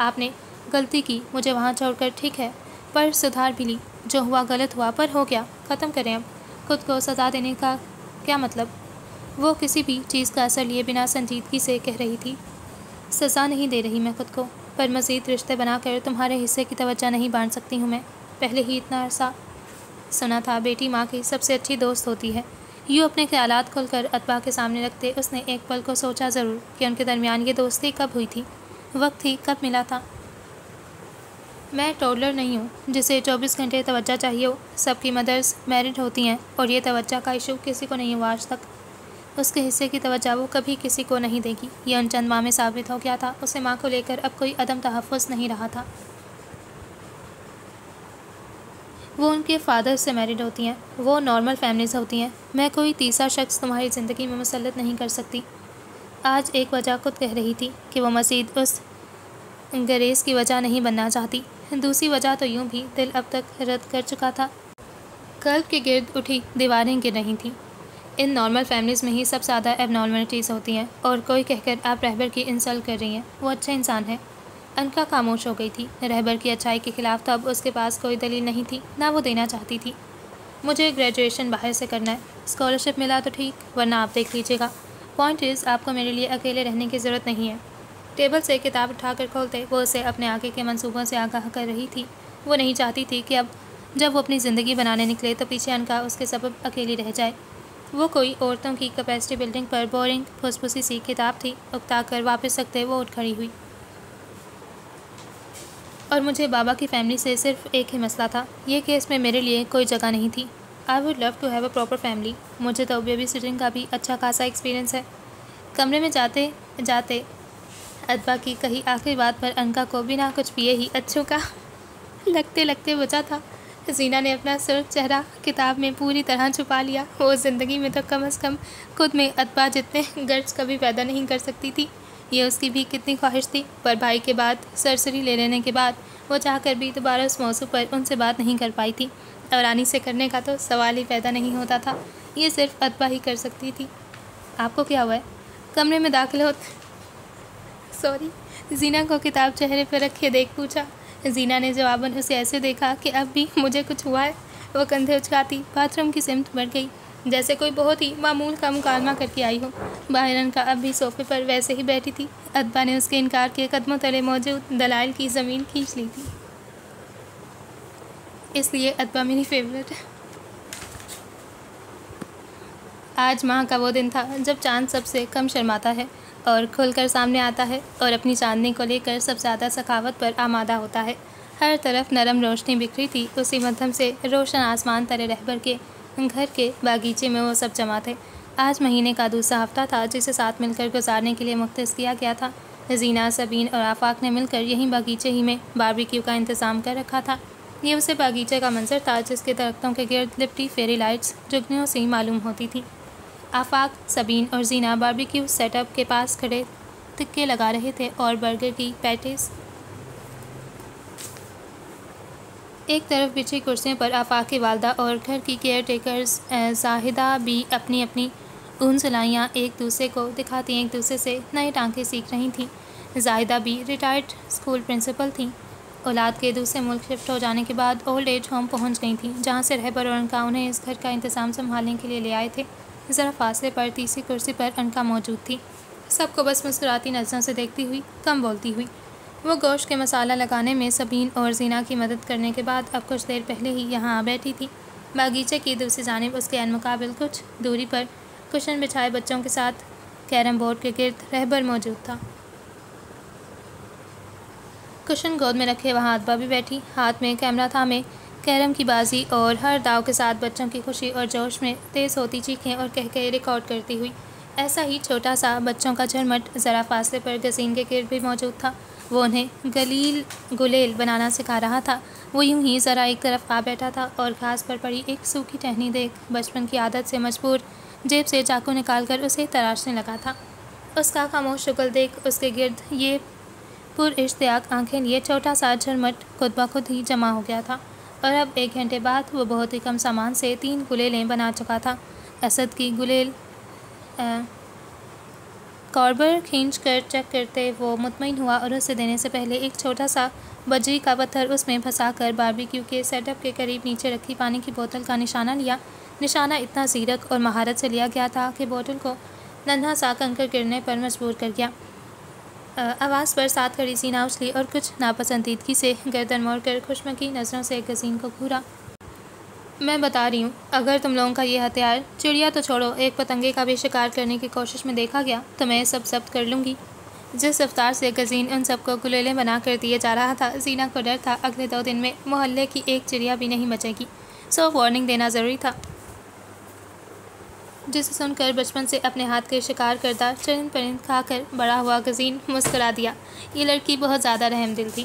آپ نے غلطی کی مجھے وہاں چھوڑ کر، ٹھیک ہے، پر سدھار بھی لی۔ جو ہوا غلط ہوا، پر ہو گیا، ختم کریں اب۔ خود کو سزا دینے کا کیا مطلب؟ وہ کسی بھی چیز کا اثر لیے بنا سنجیدگی سے کہہ رہی تھی۔ سزا نہیں دے رہی میں خود کو، پر مزید رشتے بنا کر تمہارے حصے کی توجہ نہیں بانٹ سکتی ہوں میں۔ پہلے ہی اتنا عرصہ سنا تھا بیٹی ماں کی سب سے اچھی دوست ہوتی ہے۔ یوں اپنے خیالات کھل کر اتبا کے سامنے رکھتے اس نے ایک پل کو سوچا ضرور کہ ان کے درمیان یہ دوستی کب ہوئی تھی، وقت ہی کب ملا تھا۔ میں ٹولر نہیں ہوں جسے 24 گھنٹے توجہ چاہیے ہو۔ سب کی مدرز میرڈ ہوتی ہیں اور یہ توجہ کا ایشو کسی کو نہیں ہوا آج تک۔ اس کے حصے کی توجہ وہ کبھی کسی کو نہیں دے گی، یہ ان چند ماہ میں ثابت ہو گیا تھا۔ اسے ماں کو لے کر اب کوئی عدم تحفظ نہیں رہا تھا۔ وہ ان کے فادر سے میرڈ ہوتی ہیں، وہ نارمل فیملیز ہوتی ہیں، میں کوئی تیسرا شخص تمہاری زندگی میں مسلط نہیں کر سکتی۔ آج ایک وجہ خود کہہ رہی تھی کہ وہ مزید اس گریز کی وجہ نہیں بننا چاہتی، دوسری وجہ تو یوں بھی دل اب تک رد کر چکا تھا۔ قلب کے گرد اٹھی دیواریں گر رہی تھیں۔ ان نارمل فیملیز میں ہی سب سے زیادہ ایب نارملٹیز ہوتی ہیں، اور کوئی کہہ کر آپ رہبر کی انسلٹ کر رہی ہیں، وہ اچھا انسان ہے۔ انکا خاموش ہو گئی تھی۔ رہبر کی اچھائی کے خلاف تو اب اس کے پاس کوئی دلیل نہیں تھی، نہ وہ دینا چاہتی تھی۔ مجھے گریجویشن باہر سے کرنا ہے، اسکالرشپ ملا تو ٹھیک، ورنہ آپ دیکھ لیجیے گا۔ پوائنٹ از آپ کو میرے لیے اکیلے رہنے کی ضرورت نہیں ہے۔ ٹیبل سے کتاب اٹھا کر کھولتے وہ اسے اپنے آگے کے منصوبوں سے آگاہ کر رہی تھی۔ وہ نہیں چاہتی تھی کہ اب جب وہ اپنی زندگی بنانے نکلے تو پیچھے انکا اس کے سبب اکیلی رہ جائے۔ وہ کوئی عورتوں کی کیپیسٹی بلڈنگ پر بورنگ پھس پھسی سی کتاب تھی۔ اکتا کر واپس رکھتے وہ اٹھ کھڑی ہوئی۔ اور مجھے بابا کی فیملی سے صرف ایک ہی مسئلہ تھا، یہ کہ اس میں میرے لیے کوئی جگہ نہیں تھی۔ I would love to have a proper family. مجھے تو بیبی سٹنگ کا بھی اچھا خاصا ایکسپیرینس ہے۔ کمرے میں جاتے جاتے ادبا کی کہی آخری بات پر انکا کو بنا کچھ پیے ہی اچھو کا لگتے لگتے بچا تھا۔ زینہ نے اپنا سرخ چہرہ کتاب میں پوری طرح چھپا لیا۔ وہ زندگی میں تو کم از کم خود میں ادبا جتنے گٹس کبھی پیدا نہیں کر سکتی تھی، یہ اس کی بھی کتنی خواہش تھی، پر بھائی کے بعد سرسری لے لینے کے بعد وہ چاہ کر بھی دوبارہ اس موضوع پر ان سے بات نہیں کر پائی تھی، اور رانی سے کرنے کا تو سوال ہی پیدا نہیں ہوتا تھا، یہ صرف ادبا ہی کر سکتی تھی۔ آپ کو کیا ہوا ہے؟ کمرے میں داخل زینہ کو کتاب چہرے پر رکھے دیکھ پوچھا۔ زینہ نے جواباً اسے ایسے دیکھا کہ اب بھی مجھے کچھ ہوا ہے۔ وہ کندھے اچکاتی باتھ روم کی سمت بڑھ گئی، جیسے کوئی بہت ہی معمول کا مکالمہ کر کے آئی ہو۔ باہر انکا اب بھی صوفے پر ویسے ہی بیٹھی تھی۔ ادبا نے اس کے انکار کے قدموں تلے موجود دلائل کی زمین کھینچ لی تھی۔ اس لیے ادبا میری فیورٹ ہے۔ آج ماہ کا وہ دن تھا جب چاند سب سے کم شرماتا ہے اور کھل کر سامنے آتا ہے، اور اپنی چاندنی کو لے کر سب زیادہ سخاوت پر آمادہ ہوتا ہے۔ ہر طرف نرم روشنی بکھری تھی، اسی مدھم سے روشن آسمان تلے رہبر کے گھر کے باغیچے میں وہ سب جمع تھے۔ آج مہینے کا دوسرا ہفتہ تھا جسے ساتھ مل کر گزارنے کے لیے مختص کیا گیا تھا۔ زینہ، سبین اور آفاق نے مل کر یہیں باغیچے ہی میں باربیکیو کا انتظام کر رکھا تھا۔ یہ اسے باغیچے کا منظر تھا جس کے درختوں کے گرد لپٹی فیری لائٹس جگنیوں سی معلوم ہوتی تھیں۔ آفاق، سبین اور زینہ باربیکیو سیٹ اپ کے پاس کھڑے تکے لگا رہے تھے اور برگر کی پیٹیز ایک طرف بچھی کرسیوں پر آفاق کی والدہ اور گھر کی کیئر ٹیکرز زاہدہ بھی اپنی اپنی اون سلائیاں ایک دوسرے کو دکھاتی ایک دوسرے سے نئے ٹانکے سیکھ رہی تھیں۔ زاہدہ بھی ریٹائرڈ اسکول پرنسپل تھیں۔ اولاد کے دوسرے ملک شفٹ ہو جانے کے بعد اولڈ ایج ہوم پہنچ گئی تھیں، جہاں سے رہبر اور انکا انہیں اس گھر کا انتظام سنبھالنے کے لیے لے آئے تھے۔ ذرا فاصلے پر تیسری کرسی پر انکا موجود تھی، سب کو بس مسکراتی نظروں سے دیکھتی ہوئی، کم بولتی ہوئی۔ وہ گوشت کے مسالہ لگانے میں سبین اور زینہ کی مدد کرنے کے بعد اب کچھ دیر پہلے ہی یہاں آ بیٹھی تھی۔ باغیچے کی دوسری جانب اس کے عین مقابل کچھ دوری پر کشن بچھائے بچوں کے ساتھ کیرم بورڈ کے گرد رہبر موجود تھا۔ کشن گود میں رکھے وہاں ادبا بھی بیٹھی، ہاتھ میں کیمرہ تھامے کیرم کی بازی اور ہر داؤ کے ساتھ بچوں کی خوشی اور جوش میں تیز ہوتی چیخیں اور کہکہے ریکارڈ کرتی ہوئی۔ ایسا ہی چھوٹا سا بچوں کا جھرمٹ ذرا فاصلے پر گزین کے گرد بھی موجود تھا۔ وہ انہیں گلیل بنانا سکھا رہا تھا۔ وہ یوں ہی ذرا ایک طرف آ بیٹھا تھا اور گھاس پر پڑی ایک سوکھی ٹہنی دیکھ بچپن کی عادت سے مجبور جیب سے چاقو نکال کر اسے تراشنے لگا تھا۔ اس کا خاموش شکل دیکھ اس کے گرد یہ پراشتیاق آنکھیں لیے چھوٹا سا جھرمٹ خود بخود ہی جمع ہو گیا تھا، اور اب 1 گھنٹے بعد وہ بہت ہی کم سامان سے 3 گلیلیں بنا چکا تھا۔ اسد کی گلیل کاربر کھینچ کر چیک کرتے وہ مطمئن ہوا اور اسے دینے سے پہلے ایک چھوٹا سا بجری کا پتھر اس میں پھنسا کر باربیکیو کے سیٹ اپ کے قریب نیچے رکھی پانی کی بوتل کا نشانہ لیا۔ نشانہ اتنا زیرک اور مہارت سے لیا گیا تھا کہ بوتل کو ننھا سا کنکر گرنے پر مجبور کر گیا۔ آواز پر ساتھ کھڑی زینہ اچھلی اور کچھ ناپسندیدگی سے گردن موڑ کر خوشمکی نظروں سے گزین کو گھورا۔ میں بتا رہی ہوں، اگر تم لوگوں کا یہ ہتھیار، چڑیا تو چھوڑو، ایک پتنگے کا بھی شکار کرنے کی کوشش میں دیکھا گیا تو میں سب ضبط کر لوں گی۔ جس رفتار سے گزین ان سب کو گلیلیں بنا کر دیے جا رہا تھا، زینہ کو ڈر تھا اگلے 2 دن میں محلے کی ایک چڑیا بھی نہیں بچے گی، سو وارننگ دینا ضروری تھا۔ جسے سن کر بچپن سے اپنے ہاتھ کے شکار کردہ چرند پرند کھا کر بڑا ہوا گزین مسکرا دیا۔ یہ لڑکی بہت زیادہ رحم دل تھی۔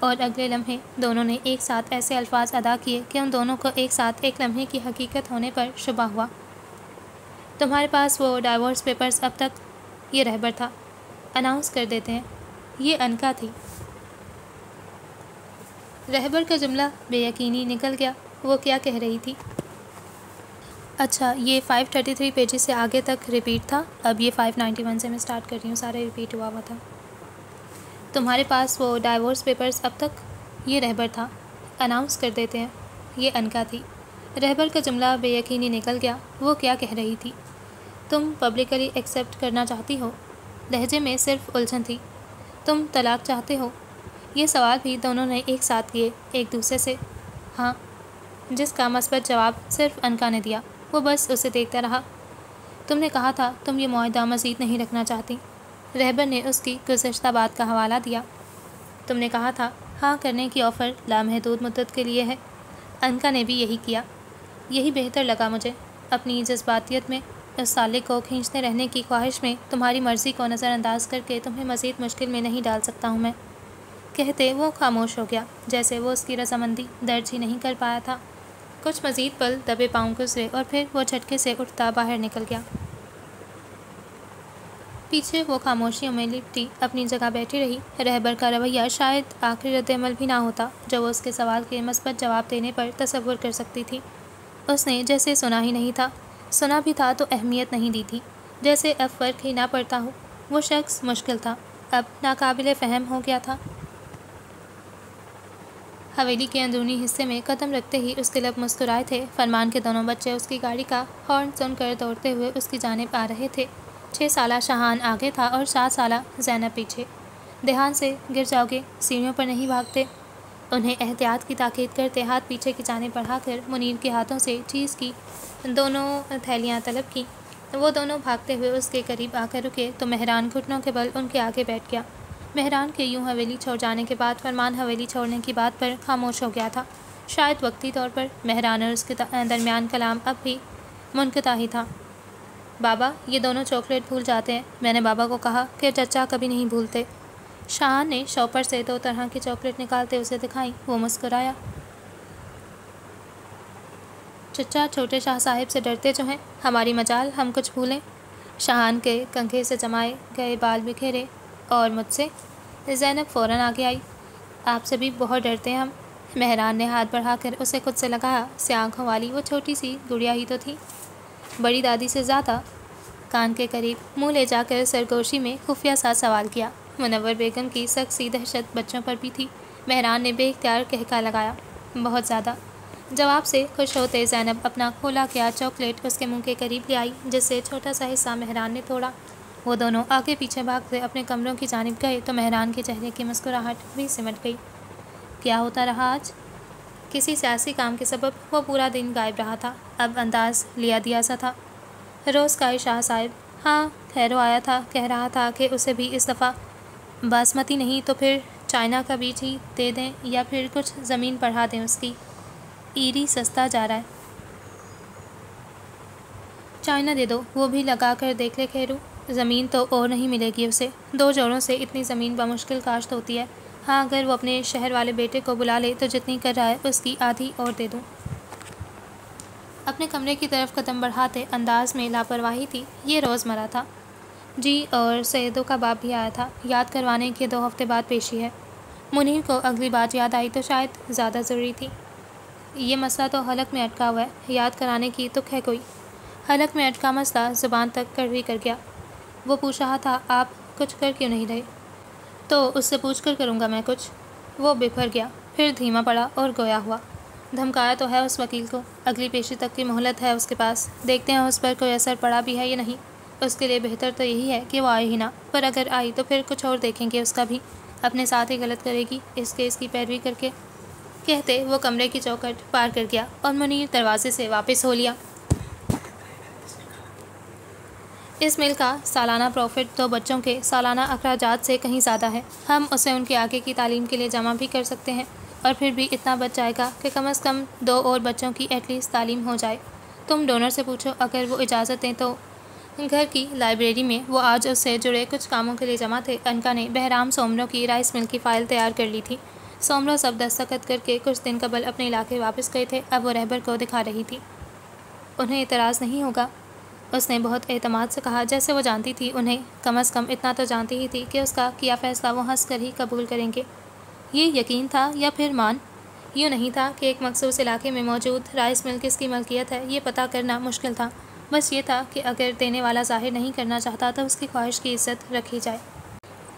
اور اگلے لمحے دونوں نے ایک ساتھ ایسے الفاظ ادا کیے کہ ان دونوں کو ایک ساتھ ایک لمحے کی حقیقت ہونے پر شبہ ہوا۔ تمہارے پاس وہ ڈائیورس پیپرز اب تک؟ یہ رہبر تھا۔ اناؤنس کر دیتے ہیں۔ یہ انکا تھی۔ رہبر کا جملہ بے یقینی نکل گیا۔ وہ کیا کہہ رہی تھی؟ اچھا، یہ 533 پیجز سے آگے تک ریپیٹ تھا۔ اب یہ 591 سے میں سٹارٹ کر رہی ہوں، سارے ریپیٹ ہوا تھا۔ تمہارے پاس وہ ڈائیورس پیپرز اب تک؟ یہ رہبر تھا۔ اناؤنس کر دیتے ہیں۔ یہ انکا تھی۔ رہبر کا جملہ بے یقینی نکل گیا۔ وہ کیا کہہ رہی تھی؟ تم پبلکلی ایکسیپٹ کرنا چاہتی ہو؟ لہجے میں صرف الجھن تھی۔ تم طلاق چاہتے ہو؟ یہ سوال بھی دونوں نے ایک ساتھ کیے، ایک دوسرے سے۔ ہاں، جس کا مثبت جواب صرف انکا نے دیا۔ وہ بس اسے دیکھتا رہا۔ تم نے کہا تھا تم یہ معاہدہ مزید نہیں رکھنا چاہتی۔ رہبر نے اس کی گزشتہ بات کا حوالہ دیا۔ تم نے کہا تھا ہاں کرنے کی آفر لامحدود مدت کے لیے ہے۔ انکا نے بھی یہی کیا۔ یہی بہتر لگا مجھے۔ اپنی جذباتیت میں، اس سالک کو کھینچتے رہنے کی خواہش میں تمہاری مرضی کو نظر انداز کر کے تمہیں مزید مشکل میں نہیں ڈال سکتا ہوں میں۔ کہتے وہ خاموش ہو گیا، جیسے وہ اس کی رضامندی درج ہی نہیں کر پایا تھا۔ کچھ مزید پل دبے پاؤں گزرے اور پھر وہ جھٹکے سے اٹھتا باہر نکل گیا۔ پیچھے وہ خاموشیوں میں لپٹی اپنی جگہ بیٹھی رہی۔ رہبر کا رویہ شاید آخری رد عمل بھی نہ ہوتا جو وہ اس کے سوال کے مثبت جواب دینے پر تصور کر سکتی تھی۔ اس نے جیسے سنا ہی نہیں تھا، سنا بھی تھا تو اہمیت نہیں دی تھی، جیسے اب فرق ہی نہ پڑتا ہو۔ وہ شخص مشکل تھا، اب ناقابل فہم ہو گیا تھا۔ حویلی کے اندرونی حصے میں قدم رکھتے ہی اس کے لب مسکرائے تھے۔ فرمان کے دونوں بچے اس کی گاڑی کا ہارن سن کر دوڑتے ہوئے اس کی جانب آ رہے تھے۔ 6 سالہ شاہان آگے تھا اور 7 سالہ زینب پیچھے۔ دھیان سے، گر جاؤ گے، سیڑھیوں پر نہیں بھاگتے۔ انہیں احتیاط کی تاکید کرتے ہاتھ پیچھے کی جانب بڑھا کر منیر کے ہاتھوں سے چیز کی دونوں تھیلیاں طلب کیں۔ وہ دونوں بھاگتے ہوئے اس کے قریب آ کر رکے تو مہران گھٹنوں کے بل ان کے آگے بیٹھ گیا۔ مہران کے یوں حویلی چھوڑ جانے کے بعد فرمان حویلی چھوڑنے کی بات پر خاموش ہو گیا تھا۔ شاید وقتی طور پر مہران اور اس کے درمیان کلام اب بھی منقطع ہی تھا۔ بابا، یہ دونوں چاکلیٹ بھول جاتے ہیں۔ میں نے بابا کو کہا کہ چچا کبھی نہیں بھولتے۔ شاہان نے شاپر سے 2 طرح کی چاکلیٹ نکالتے اسے دکھائیں۔ وہ مسکرایا۔ چچا چھوٹے شاہ صاحب سے ڈرتے جو ہیں، ہماری مجال ہم کچھ بھولیں۔ شاہان کے کنکھے سے جمائے گئے بال بکھیرے۔ اور مجھ سے؟ زینب فوراً آگے آئی۔ آپ سے بھی بہت ڈرتے ہیں ہم۔ مہران نے ہاتھ بڑھا کر اسے خود سے لگایا۔ سیاہ آنکھوں والی وہ چھوٹی سی گڑیا ہی تو تھی، بڑی دادی سے زیادہ۔ کان کے قریب منہ لے جا کر سرگوشی میں خفیہ سا سوال کیا۔ منور بیگم کی سخت سی دہشت بچوں پر بھی تھی۔ مہران نے بے اختیار قہقہ لگایا۔ بہت زیادہ۔ جواب سے خوش ہوتے زینب اپنا کھولا کیا چاکلیٹ اس کے منہ کے قریب لے آئی، جس سے چھوٹا سا حصہ مہران نے توڑا۔ وہ دونوں آگے پیچھے بھاگتے اپنے کمروں کی جانب گئے تو مہران کے چہرے کی مسکراہٹ بھی سمٹ گئی۔ کیا ہوتا رہا آج؟ کسی سیاسی کام کے سبب وہ پورا دن غائب رہا تھا۔ اب انداز لیا دیا سا تھا۔ روز کا شاہ صاحب؟ ہاں، خیرو آیا تھا، کہہ رہا تھا کہ اسے بھی اس دفعہ باسمتی نہیں تو پھر چائنا کا بیج ہی دے دیں یا پھر کچھ زمین بڑھا دیں اس کی۔ ایری سستا جا رہا ہے۔ چائنا دے دو، وہ بھی لگا کر دیکھ لے خیرو۔ زمین تو اور نہیں ملے گی اسے، 2 جوڑوں سے اتنی زمین بمشکل کاشت ہوتی ہے۔ ہاں، اگر وہ اپنے شہر والے بیٹے کو بلا لے تو جتنی کر رہا ہے اس کی آدھی اور دے دوں۔ اپنے کمرے کی طرف قدم بڑھاتے انداز میں لاپرواہی تھی۔ یہ روزمرہ تھا۔ جی، اور سیدوں کا باپ بھی آیا تھا، یاد کروانے کے 2 ہفتے بعد پیشی ہے۔ منیر کو اگلی بات یاد آئی تو شاید زیادہ ضروری تھی۔ یہ مسئلہ تو حلق میں اٹکا ہوا ہے، یاد کرانے کی تک ہے کوئی؟ حلق میں اٹکا مسئلہ زبان تک کڑوی کر گیا۔ وہ پوچھ رہا تھا آپ کچھ کر کیوں نہیں رہے؟ تو اس سے پوچھ کر کروں گا میں کچھ؟ وہ بکھر گیا، پھر دھیما پڑا اور گویا ہوا۔ دھمکایا تو ہے اس وکیل کو، اگلی پیشی تک کی مہلت ہے اس کے پاس، دیکھتے ہیں اس پر کوئی اثر پڑا بھی ہے یا نہیں۔ اس کے لیے بہتر تو یہی ہے کہ وہ آئے ہی نہ، پر اگر آئی تو پھر کچھ اور دیکھیں گے، اس کا بھی اپنے ساتھ ہی غلط کرے گی اس کیس کی پیروی کر کے۔ کہتے وہ کمرے کی چوکھٹ پار کر گیا اور منیر دروازے سے واپس ہو لیا۔ اس مل کا سالانہ پروفٹ 2 بچوں کے سالانہ اخراجات سے کہیں زیادہ ہے۔ ہم اسے ان کے آگے کی تعلیم کے لیے جمع بھی کر سکتے ہیں، اور پھر بھی اتنا بچ جائے گا کہ کم از کم 2 اور بچوں کی ایٹ لیسٹ تعلیم ہو جائے۔ تم ڈونر سے پوچھو، اگر وہ اجازت دیں تو۔ گھر کی لائبریری میں وہ آج اس سے جڑے کچھ کاموں کے لیے جمع تھے۔ انکا نے بہرام سومرو کی رائس مل کی فائل تیار کر لی تھی۔ سومرو سب دستخط کر کے کچھ دن قبل اپنے علاقے واپس گئے تھے، اب وہ رہبر کو دکھا رہی تھی۔ انہیں اعتراض نہیں ہوگا، اس نے بہت اعتماد سے کہا، جیسے وہ جانتی تھی انہیں کم از کم اتنا تو جانتی ہی تھی کہ اس کا کیا فیصلہ وہ ہنس کر ہی قبول کریں گے۔ یہ یقین تھا یا پھر مان؟ یوں نہیں تھا کہ ایک مخصوص علاقے میں موجود رائس مل کس کی ملکیت ہے، یہ پتہ کرنا مشکل تھا، بس یہ تھا کہ اگر دینے والا ظاہر نہیں کرنا چاہتا تو اس کی خواہش کی عزت رکھی جائے۔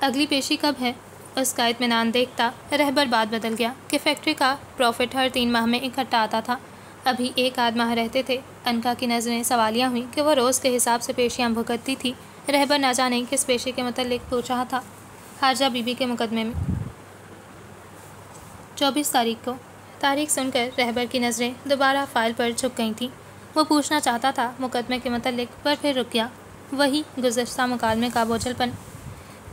اگلی پیشی کب ہے؟ اس کا اطمینان دیکھتا رہبر بات بدل گیا کہ فیکٹری کا پروفٹ ہر 3 ماہ میں اکٹھا آتا تھا، ابھی 1 آدھ ماہ رہتے تھے۔ انکا کی نظریں سوالیہ ہوئیں کہ وہ روز کے حساب سے پیشیاں بھگتتی تھی۔ رہبر نہ جانے کس پیشے کے متعلق پوچھ رہا تھا۔ خارجہ بی بی کے مقدمے میں 24 تاریخ کو۔ تاریخ سن کر رہبر کی نظریں دوبارہ فائل پر جھک گئی تھیں۔ وہ پوچھنا چاہتا تھا مقدمے کے متعلق، پر پھر رک گیا۔ وہی گزشتہ مکالمے کا بوجھل پن۔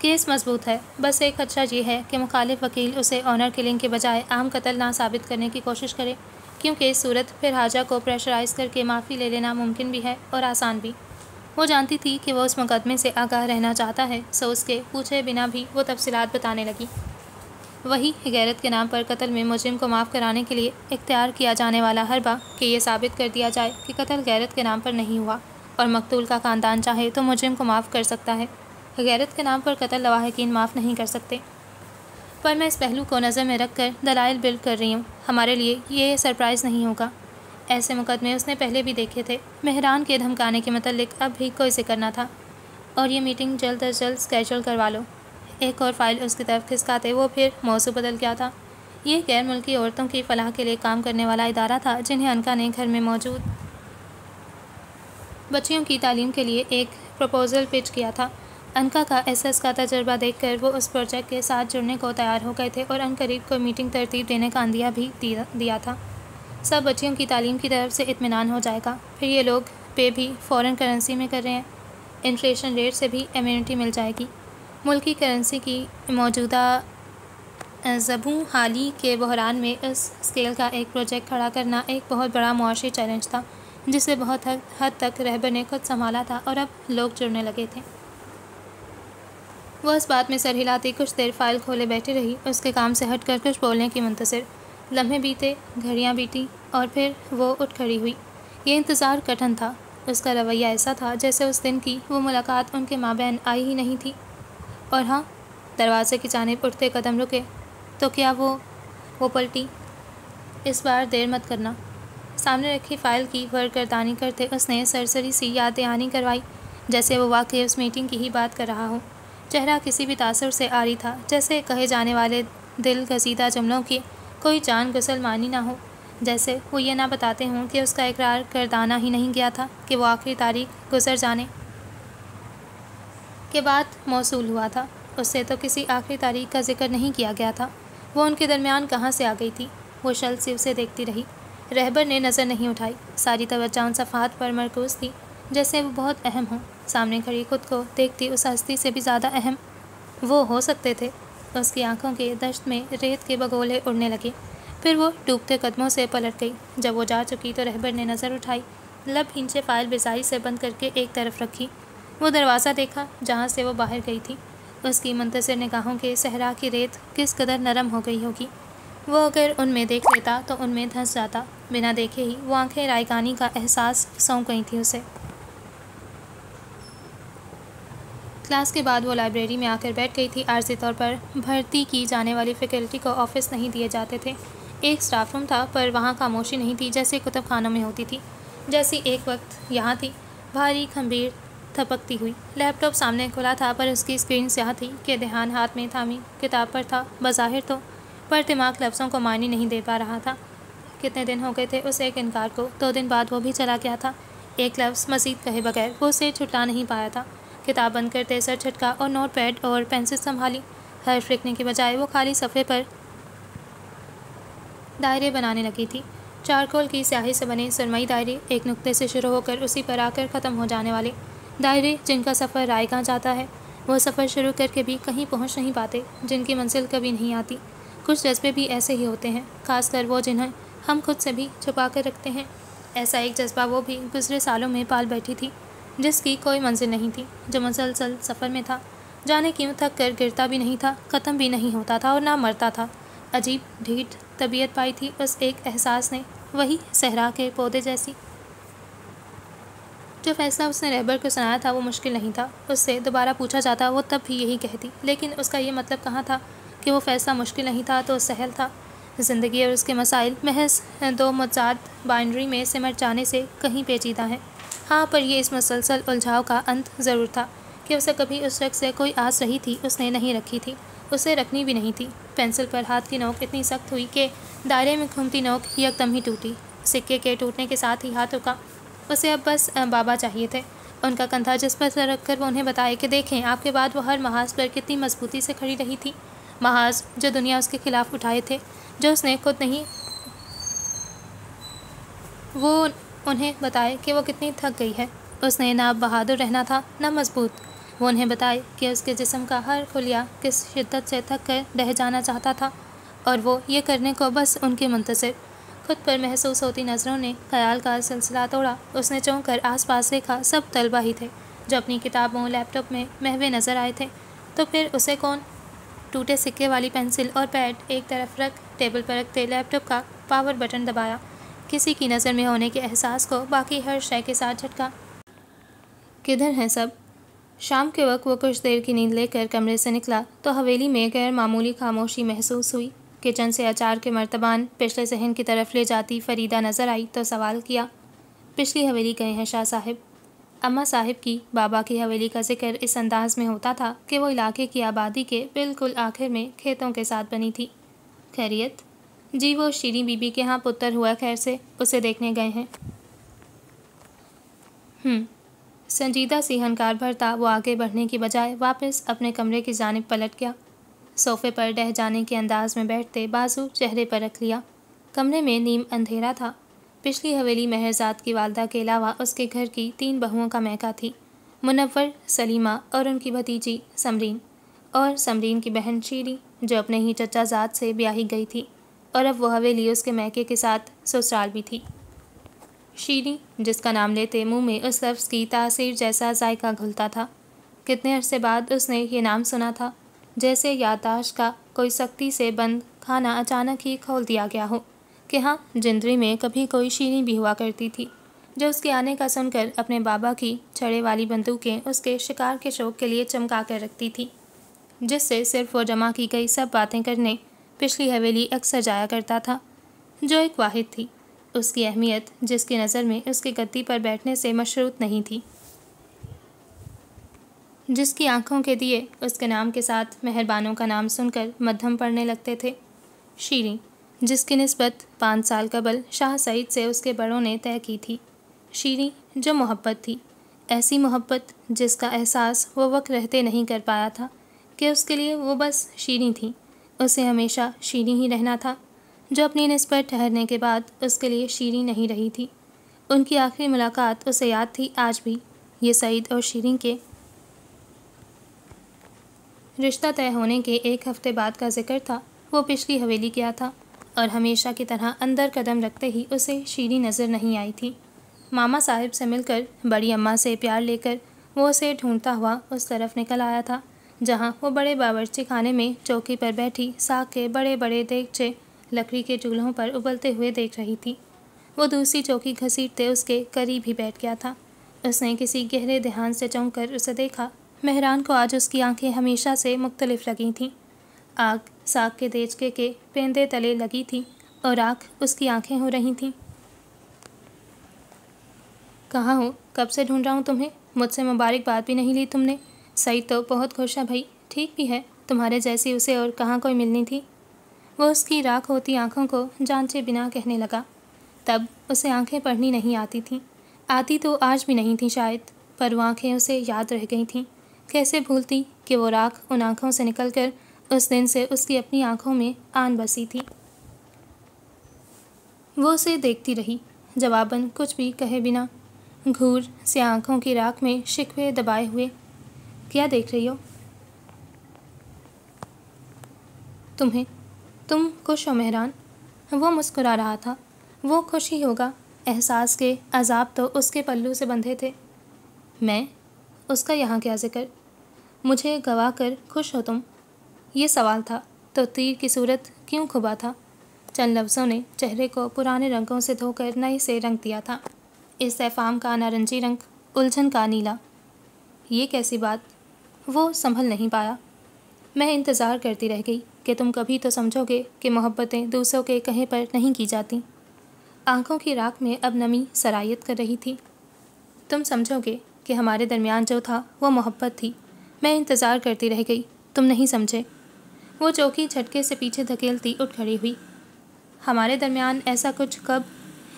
کیس مضبوط ہے، بس ایک خدشہ یہ ہے کہ مخالف وکیل اسے آنر کلنگ کے بجائے عام قتل نہ ثابت کرنے کی کوشش کرے، کیونکہ اس صورت پھر حاجہ کو پریشرائز کر کے معافی لے لینا ممکن بھی ہے اور آسان بھی۔ وہ جانتی تھی کہ وہ اس مقدمے سے آگاہ رہنا چاہتا ہے، سو اس کے پوچھے بنا بھی وہ تفصیلات بتانے لگی۔ وہی غیرت کے نام پر قتل میں مجرم کو معاف کرانے کے لیے اختیار کیا جانے والا حربہ کہ یہ ثابت کر دیا جائے کہ قتل غیرت کے نام پر نہیں ہوا اور مقتول کا خاندان چاہے تو مجرم کو معاف کر سکتا ہے، غیرت کے نام پر قتل لواحقین معاف نہیں کر سکتے۔ پر میں اس پہلو کو نظر میں رکھ کر دلائل بلڈ کر رہی ہوں، ہمارے لیے یہ سرپرائز نہیں ہوگا۔ ایسے مقدمے اس نے پہلے بھی دیکھے تھے۔ مہران کے دھمکانے کے متعلق اب بھی کوئی ذکر نہ تھا، اور یہ میٹنگ جلد از جلد اسکیجول کروا لو۔ ایک اور فائل اس کی طرف کھسکاتے وہ پھر موضوع بدل گیا تھا۔ یہ غیر ملکی عورتوں کی فلاح کے لیے کام کرنے والا ادارہ تھا جنہیں انکا نے گھر میں موجود بچیوں کی تعلیم کے لیے ایک پروپوزل پچ کیا تھا۔ انکا کا ایس ایس کا تجربہ دیکھ کر وہ اس پروجیکٹ کے ساتھ جڑنے کو تیار ہو گئے تھے اور عنقریب کو میٹنگ ترتیب دینے کا عندیہ بھی دیا تھا۔ سب بچیوں کی تعلیم کی طرف سے اطمینان ہو جائے گا، پھر یہ لوگ پے بھی فورن کرنسی میں کر رہے ہیں، انفلیشن ریٹ سے بھی امیونٹی مل جائے گی۔ ملکی کرنسی کی موجودہ زبوں حالی کے بحران میں اس اسکیل کا ایک پروجیکٹ کھڑا کرنا ایک بہت بڑا معاشی چیلنج تھا، جسے بہت حد تک رہبر نے خود سنبھالا تھا اور اب لوگ جڑنے لگے تھے۔ وہ اس بات میں سر ہلاتی کچھ دیر فائل کھولے بیٹھی رہی، اس کے کام سے ہٹ کر کچھ بولنے کی منتظر۔ لمحے بیتے، گھڑیاں بیتی، اور پھر وہ اٹھ کھڑی ہوئی۔ یہ انتظار کٹھن تھا۔ اس کا رویہ ایسا تھا جیسے اس دن کی وہ ملاقات ان کے مابین آئی ہی نہیں تھی۔ اور ہاں، دروازے کی جانب اٹھتے قدم رکے تو کیا وہ پلٹی۔ اس بار دیر مت کرنا۔ سامنے رکھی فائل کی ورگردانی کرتے اس نے سرسری سی یاد دہانی کروائی، جیسے وہ واقعی اس میٹنگ کی ہی بات کر رہا ہو۔ چہرہ کسی بھی تاثر سے عاری تھا، جیسے کہے جانے والے دل گزیدہ جملوں کی کوئی جان گسل معنی نہ ہو، جیسے وہ یہ نہ بتاتے ہوں کہ اس کا اقرار گردانا ہی نہیں گیا تھا کہ وہ آخری تاریخ گزر جانے کے بعد موصول ہوا تھا۔ اس سے تو کسی آخری تاریخ کا ذکر نہیں کیا گیا تھا۔ وہ ان کے درمیان کہاں سے آ گئی تھی؟ وہ شل سے اسے دیکھتی رہی۔ رہبر نے نظر نہیں اٹھائی، ساری توجہ ان صفحات پر مرکوز تھی جیسے وہ بہت اہم ہوں۔ سامنے کھڑی خود کو دیکھتی اس ہستی سے بھی زیادہ اہم وہ ہو سکتے تھے۔ اس کی آنکھوں کے دشت میں ریت کے بگولے اڑنے لگے، پھر وہ ڈوبتے قدموں سے پلٹ گئی۔ جب وہ جا چکی تو رہبر نے نظر اٹھائی، لب ہنچے فائل بزائی سے بند کر کے ایک طرف رکھی۔ وہ دروازہ دیکھا جہاں سے وہ باہر گئی تھی۔ اس کی منتظر نگاہوں کے صحرا کی ریت کس قدر نرم ہو گئی ہوگی۔ وہ اگر ان میں دیکھ لیتا تو ان میں دھنس جاتا۔ بنا دیکھے ہی وہ آنکھیں رائگانی کا احساس سونپ گئی تھی اسے۔ کلاس کے بعد وہ لائبریری میں آ کر بیٹھ گئی تھی۔ عارضی طور پر بھرتی کی جانے والی فیکلٹی کو آفس نہیں دیے جاتے تھے۔ ایک اسٹاف روم تھا، پر وہاں خاموشی نہیں تھی جیسے کتب خانوں میں ہوتی تھی، جیسی ایک وقت یہاں تھی، بھاری کھمبیر تھپکتی ہوئی۔ لیپ ٹاپ سامنے کھلا تھا، پر اس کی اسکرین سیاہ تھی کہ دھیان ہاتھ میں تھامی کتاب پر تھا بظاہر تو، پر دماغ لفظوں کو معنی نہیں دے پا رہا تھا۔ کتنے دن ہو گئے تھے اس ایک انکار کو، 2 دن بعد وہ بھی چلا گیا تھا۔ ایک لفظ مزید کہے بغیر وہ اسے چھٹلا نہیں پایا تھا۔ کتاب بند کرتے سر جھٹکا اور نوٹ پیڈ اور پینسل سنبھالی۔ حرف لکھنے کے بجائے وہ خالی صفحے پر دائرے بنانے لگی تھی۔ چارکول کی سیاہی سے بنے سرمئی دائرے، ایک نقطے سے شروع ہو کر اسی پر آ کر ختم ہو جانے والے دائرے، جن کا سفر رائیگاں جاتا ہے۔ وہ سفر شروع کر کے بھی کہیں پہنچ نہیں پاتے، جن کی منزل کبھی نہیں آتی۔ کچھ جذبے بھی ایسے ہی ہوتے ہیں، خاص کر وہ جنہیں ہم خود سے بھی چھپا کر رکھتے ہیں۔ ایسا ایک جذبہ وہ بھی گزرے سالوں میں پال بیٹھی تھی، جس کی کوئی منزل نہیں تھی، جو مسلسل سفر میں تھا، جانے کیوں تھک کر گرتا بھی نہیں تھا، ختم بھی نہیں ہوتا تھا اور نہ مرتا تھا، عجیب ڈھیٹ طبیعت پائی تھی اس ایک احساس نے، وہی صحرا کے پودے جیسی۔ جو فیصلہ اس نے رہبر کو سنایا تھا وہ مشکل نہیں تھا، اس سے دوبارہ پوچھا جاتا وہ تب بھی یہی کہتی، لیکن اس کا یہ مطلب کہاں تھا کہ وہ فیصلہ مشکل نہیں تھا تو سہل تھا۔ زندگی اور اس کے مسائل محض دو متضاد بائنڈری میں سمٹ جانے سے کہیں پیچیدہ ہیں۔ ہاں، پر یہ اس مسلسل الجھاؤ کا انت ضرور تھا کہ اسے کبھی اس شخص سے کوئی آس رہی تھی اس نے نہیں رکھی تھی، اسے رکھنی بھی نہیں تھی۔ پینسل پر ہاتھ کی نوک اتنی سخت ہوئی کہ دائرے میں گھومتی نوک یکدم ہی ٹوٹی، سکے کے ٹوٹنے کے ساتھ ہی ہاتھ رکا۔ اسے اب بس بابا چاہیے تھے، ان کا کندھا جس پر رکھ کر وہ انہیں بتائے کہ دیکھیں آپ کے بعد وہ ہر محاذ پر کتنی مضبوطی سے کھڑی رہی تھی، محاذ جو دنیا اس کے خلاف اٹھائے تھے، جو اس نے خود نہیں، وہ انہیں بتائے کہ وہ کتنی تھک گئی ہے، اس نے نہ بہادر رہنا تھا نہ مضبوط۔ وہ انہیں بتائے کہ اس کے جسم کا ہر خلیہ کس شدت سے تھک کر رہ جانا چاہتا تھا، اور وہ یہ کرنے کو بس ان کے منتظر۔ خود پر محسوس ہوتی نظروں نے خیال کا سلسلہ توڑا، اس نے چونک کر آس پاس دیکھا، سب طلبہ ہی تھے جو اپنی کتابوں لیپ ٹاپ میں مہوے نظر آئے تھے، تو پھر اسے کون؟ ٹوٹے سکے والی پینسل اور پیڈ ایک طرف رکھ ٹیبل پر رکھتے لیپ ٹاپ کا پاور بٹن دبایا، کسی کی نظر میں ہونے کے احساس کو باقی ہر شے کے ساتھ جھٹکا۔ کدھر ہیں سب؟ شام کے وقت وہ کچھ دیر کی نیند لے کر کمرے سے نکلا تو حویلی میں غیر معمولی خاموشی محسوس ہوئی۔ کچن سے اچار کے مرتبان پچھلے صحن کی طرف لے جاتی فریدہ نظر آئی تو سوال کیا، پچھلی حویلی گئے ہیں شاہ صاحب؟ اماں صاحب کی بابا کی حویلی کا ذکر اس انداز میں ہوتا تھا کہ وہ علاقے کی آبادی کے بالکل آخر میں کھیتوں کے ساتھ بنی تھی۔ خیریت؟ جی وہ شیریں بی بی کے ہاں پتر ہوا خیر سے، اسے دیکھنے گئے ہیں۔ سنجیدہ سی ہنکار بھرتا وہ آگے بڑھنے کی بجائے واپس اپنے کمرے کی جانب پلٹ گیا، صوفے پر ڈہ جانے کے انداز میں بیٹھتے بازو چہرے پر رکھ لیا۔ کمرے میں نیم اندھیرا تھا۔ پچھلی حویلی مہرزاد کی والدہ کے علاوہ اس کے گھر کی 3 بہوؤں کا میکہ تھی، منور، سلیمہ اور ان کی بھتیجی سمرین، اور سمرین کی بہن شیریں جو اپنے ہی چچا زاد سے بیاہی گئی تھی، اور اب وہ حویلی اس کے میکے کے ساتھ سسرال بھی تھی۔ شیریں جس کا نام لیتے منہ میں اس لفظ کی تاثیر جیسا ذائقہ گھلتا تھا۔ کتنے عرصے بعد اس نے یہ نام سنا تھا، جیسے یادداشت کا کوئی سختی سے بند خانہ اچانک ہی کھول دیا گیا ہو، کہ ہاں جندری میں کبھی کوئی شیریں بھی ہوا کرتی تھی جو اس کے آنے کا سن کر اپنے بابا کی چھڑے والی بندوقیں اس کے شکار کے شوق کے لیے چمکا کر رکھتی تھی، جس سے صرف وہ جمع کی گئی سب باتیں کرنے پچھلی حویلی اکثر جایا کرتا تھا، جو ایک واحد تھی، اس کی اہمیت جس کی نظر میں اس کی گدی پر بیٹھنے سے مشروط نہیں تھی، جس کی آنکھوں کے دیے اس کے نام کے ساتھ مہربانوں کا نام سن کر مدھم پڑنے لگتے تھے۔ شیریں جس کی نسبت 5 سال قبل شاہ سعید سے اس کے بڑوں نے طے کی تھی۔ شیریں جو محبت تھی، ایسی محبت جس کا احساس وہ وقت رہتے نہیں کر پایا تھا کہ اس کے لیے وہ بس شیریں تھی، اسے ہمیشہ شیریں ہی رہنا تھا، جو اپنی نسبت ٹھہرنے کے بعد اس کے لیے شیریں نہیں رہی تھی۔ ان کی آخری ملاقات اسے یاد تھی آج بھی۔ یہ سعید اور شیریں کے رشتہ طے ہونے کے 1 ہفتے بعد کا ذکر تھا۔ وہ پچھلی حویلی گیا تھا اور ہمیشہ کی طرح اندر قدم رکھتے ہی اسے شیریں نظر نہیں آئی تھی۔ ماما صاحب سے مل کر، بڑی اماں سے پیار لے کر وہ اسے ڈھونڈتا ہوا اس طرف نکل آیا تھا جہاں وہ بڑے باورچی خانے میں چوکی پر بیٹھی ساگ کے بڑے بڑے دیگچے لکڑی کے چولہوں پر ابلتے ہوئے دیکھ رہی تھی۔ وہ دوسری چوکی گھسیٹتے اس کے قریب ہی بیٹھ گیا تھا۔ اس نے کسی گہرے دھیان سے چونک کر اسے دیکھا۔ مہران کو آج اس کی آنکھیں ہمیشہ سے مختلف لگی تھیں۔ آگ ساگ کے دیچکے کے پیندے تلے لگی تھی اور آنکھ اس کی آنکھیں ہو رہی تھیں۔ کہاں ہو؟ کب سے ڈھونڈ رہا ہوں تمہیں، مجھ سے مبارکباد بھی نہیں لی تم نے۔ سعید تو بہت خوش ہے بھائی، ٹھیک بھی ہے، تمہارے جیسی اسے اور کہاں کوئی ملنی تھی۔ وہ اس کی راکھ ہوتی آنکھوں کو جانچے بنا کہنے لگا۔ تب اسے آنکھیں پڑھنی نہیں آتی تھیں، آتی تو آج بھی نہیں تھیں شاید، پر وہ آنکھیں اسے یاد رہ گئی تھیں۔ کیسے بھولتی کہ وہ راکھ ان آنکھوں سے نکل کر اس دن سے اس کی اپنی آنکھوں میں آن بسی تھی۔ وہ اسے دیکھتی رہی، جواباً کچھ بھی کہے بنا، گھور سیاہ آنکھوں کی راکھ میں شکوے دبائے ہوئے۔ کیا دیکھ رہی ہو؟ تمہیں۔ تم خوش ہو مہران؟ وہ مسکرا رہا تھا۔ وہ خوش ہی ہوگا، احساس کے عذاب تو اس کے پلو سے بندھے تھے۔ میں؟ اس کا یہاں کیا ذکر؟ مجھے گوا کر خوش ہو تم؟ یہ سوال تھا۔ تو تیر کی صورت کیوں کھبا تھا؟ چند لفظوں نے چہرے کو پرانے رنگوں سے دھو کر نئے سے رنگ دیا تھا۔ استفہام کا نارنجی رنگ، الجھن کا نیلا۔ یہ کیسی بات؟ وہ سنبھل نہیں پایا۔ میں انتظار کرتی رہ گئی کہ تم کبھی تو سمجھو گے کہ محبتیں دوسروں کے کہے پر نہیں کی جاتی۔ آنکھوں کی راکھ میں اب نمی سرایت کر رہی تھی۔ تم سمجھو گے کہ ہمارے درمیان جو تھا وہ محبت تھی۔ میں انتظار کرتی رہ گئی، تم نہیں سمجھے۔ وہ چوکی جھٹکے سے پیچھے دھکیلتی اٹھ کھڑی ہوئی۔ ہمارے درمیان ایسا کچھ کب؟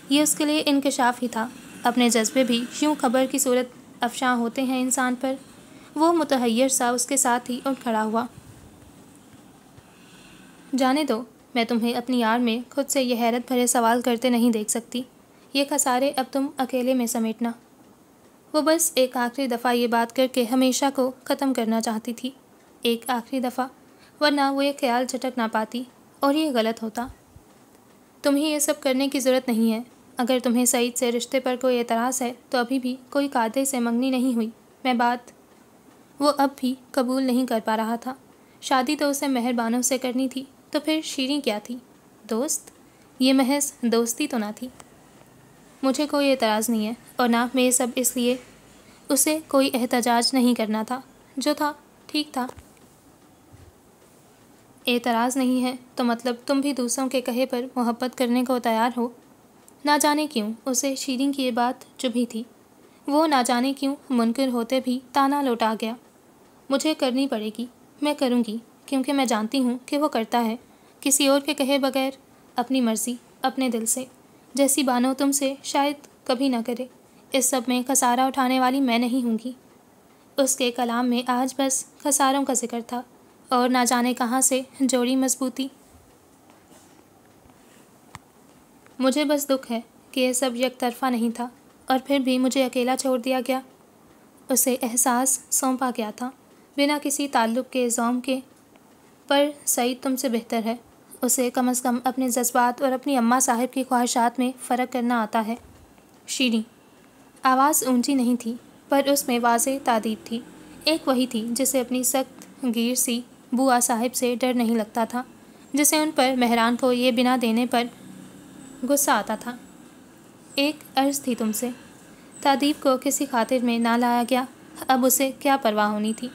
یہ اس کے لیے انکشاف ہی تھا۔ اپنے جذبے بھی یوں خبر کی صورت افشاں ہوتے ہیں انسان پر۔ وہ متحیر سا اس کے ساتھ ہی اٹھ کھڑا ہوا۔ جانے دو، میں تمہیں اپنی آڑ میں خود سے یہ حیرت بھرے سوال کرتے نہیں دیکھ سکتی۔ یہ خسارے اب تم اکیلے میں سمیٹنا۔ وہ بس ایک آخری دفعہ یہ بات کر کے ہمیشہ کو ختم کرنا چاہتی تھی۔ ایک آخری دفعہ، ورنہ وہ یہ خیال جھٹک نہ پاتی اور یہ غلط ہوتا۔ تمہیں یہ سب کرنے کی ضرورت نہیں ہے۔ اگر تمہیں سعید سے رشتے پر کوئی اعتراض ہے تو ابھی بھی کوئی قاعدے سے منگنی نہیں ہوئی۔ وہ اب بھی قبول نہیں کر پا رہا تھا۔ شادی تو اسے مہربانوں سے کرنی تھی، تو پھر شیریں کیا تھی؟ دوست؟ یہ محض دوستی تو نہ تھی۔ مجھے کوئی اعتراض نہیں ہے، اور نہ میں یہ سب اس لیے۔ اسے کوئی احتجاج نہیں کرنا تھا، جو تھا ٹھیک تھا۔ اعتراض نہیں ہے تو مطلب تم بھی دوسروں کے کہے پر محبت کرنے کو تیار ہو؟ نہ جانے کیوں اسے شیریں کی یہ بات چبھی تھی۔ وہ نہ جانے کیوں منکر ہوتے بھی تانا لوٹا گیا۔ مجھے کرنی پڑے گی، میں کروں گی، کیونکہ میں جانتی ہوں کہ وہ کرتا ہے، کسی اور کے کہے بغیر، اپنی مرضی، اپنے دل سے، جیسی بانو تم سے شاید کبھی نہ کرے۔ اس سب میں خسارہ اٹھانے والی میں نہیں ہوں گی۔ اس کے کلام میں آج بس خساروں کا ذکر تھا، اور نہ جانے کہاں سے جوڑی مضبوطی۔ مجھے بس دکھ ہے کہ یہ سب یک طرفہ نہیں تھا، اور پھر بھی مجھے اکیلا چھوڑ دیا گیا۔ اسے احساس سونپا گیا تھا، بنا کسی تعلق کے، زوم کے۔ پر سعید تم سے بہتر ہے۔ اسے کم از کم اپنے جذبات اور اپنی اماں صاحب کی خواہشات میں فرق کرنا آتا ہے۔ شیریں۔ آواز اونچی نہیں تھی، پر اس میں واضح تادیب تھی۔ ایک وہی تھی جسے اپنی سخت گیر سی بوا صاحب سے ڈر نہیں لگتا تھا، جسے ان پر مہران کو یہ بنا دینے پر غصہ آتا تھا۔ ایک عرض تھی تم سے۔ تادیب کو کسی خاطر میں نہ لایا گیا، اب اسے کیا پرواہ ہونی تھی؟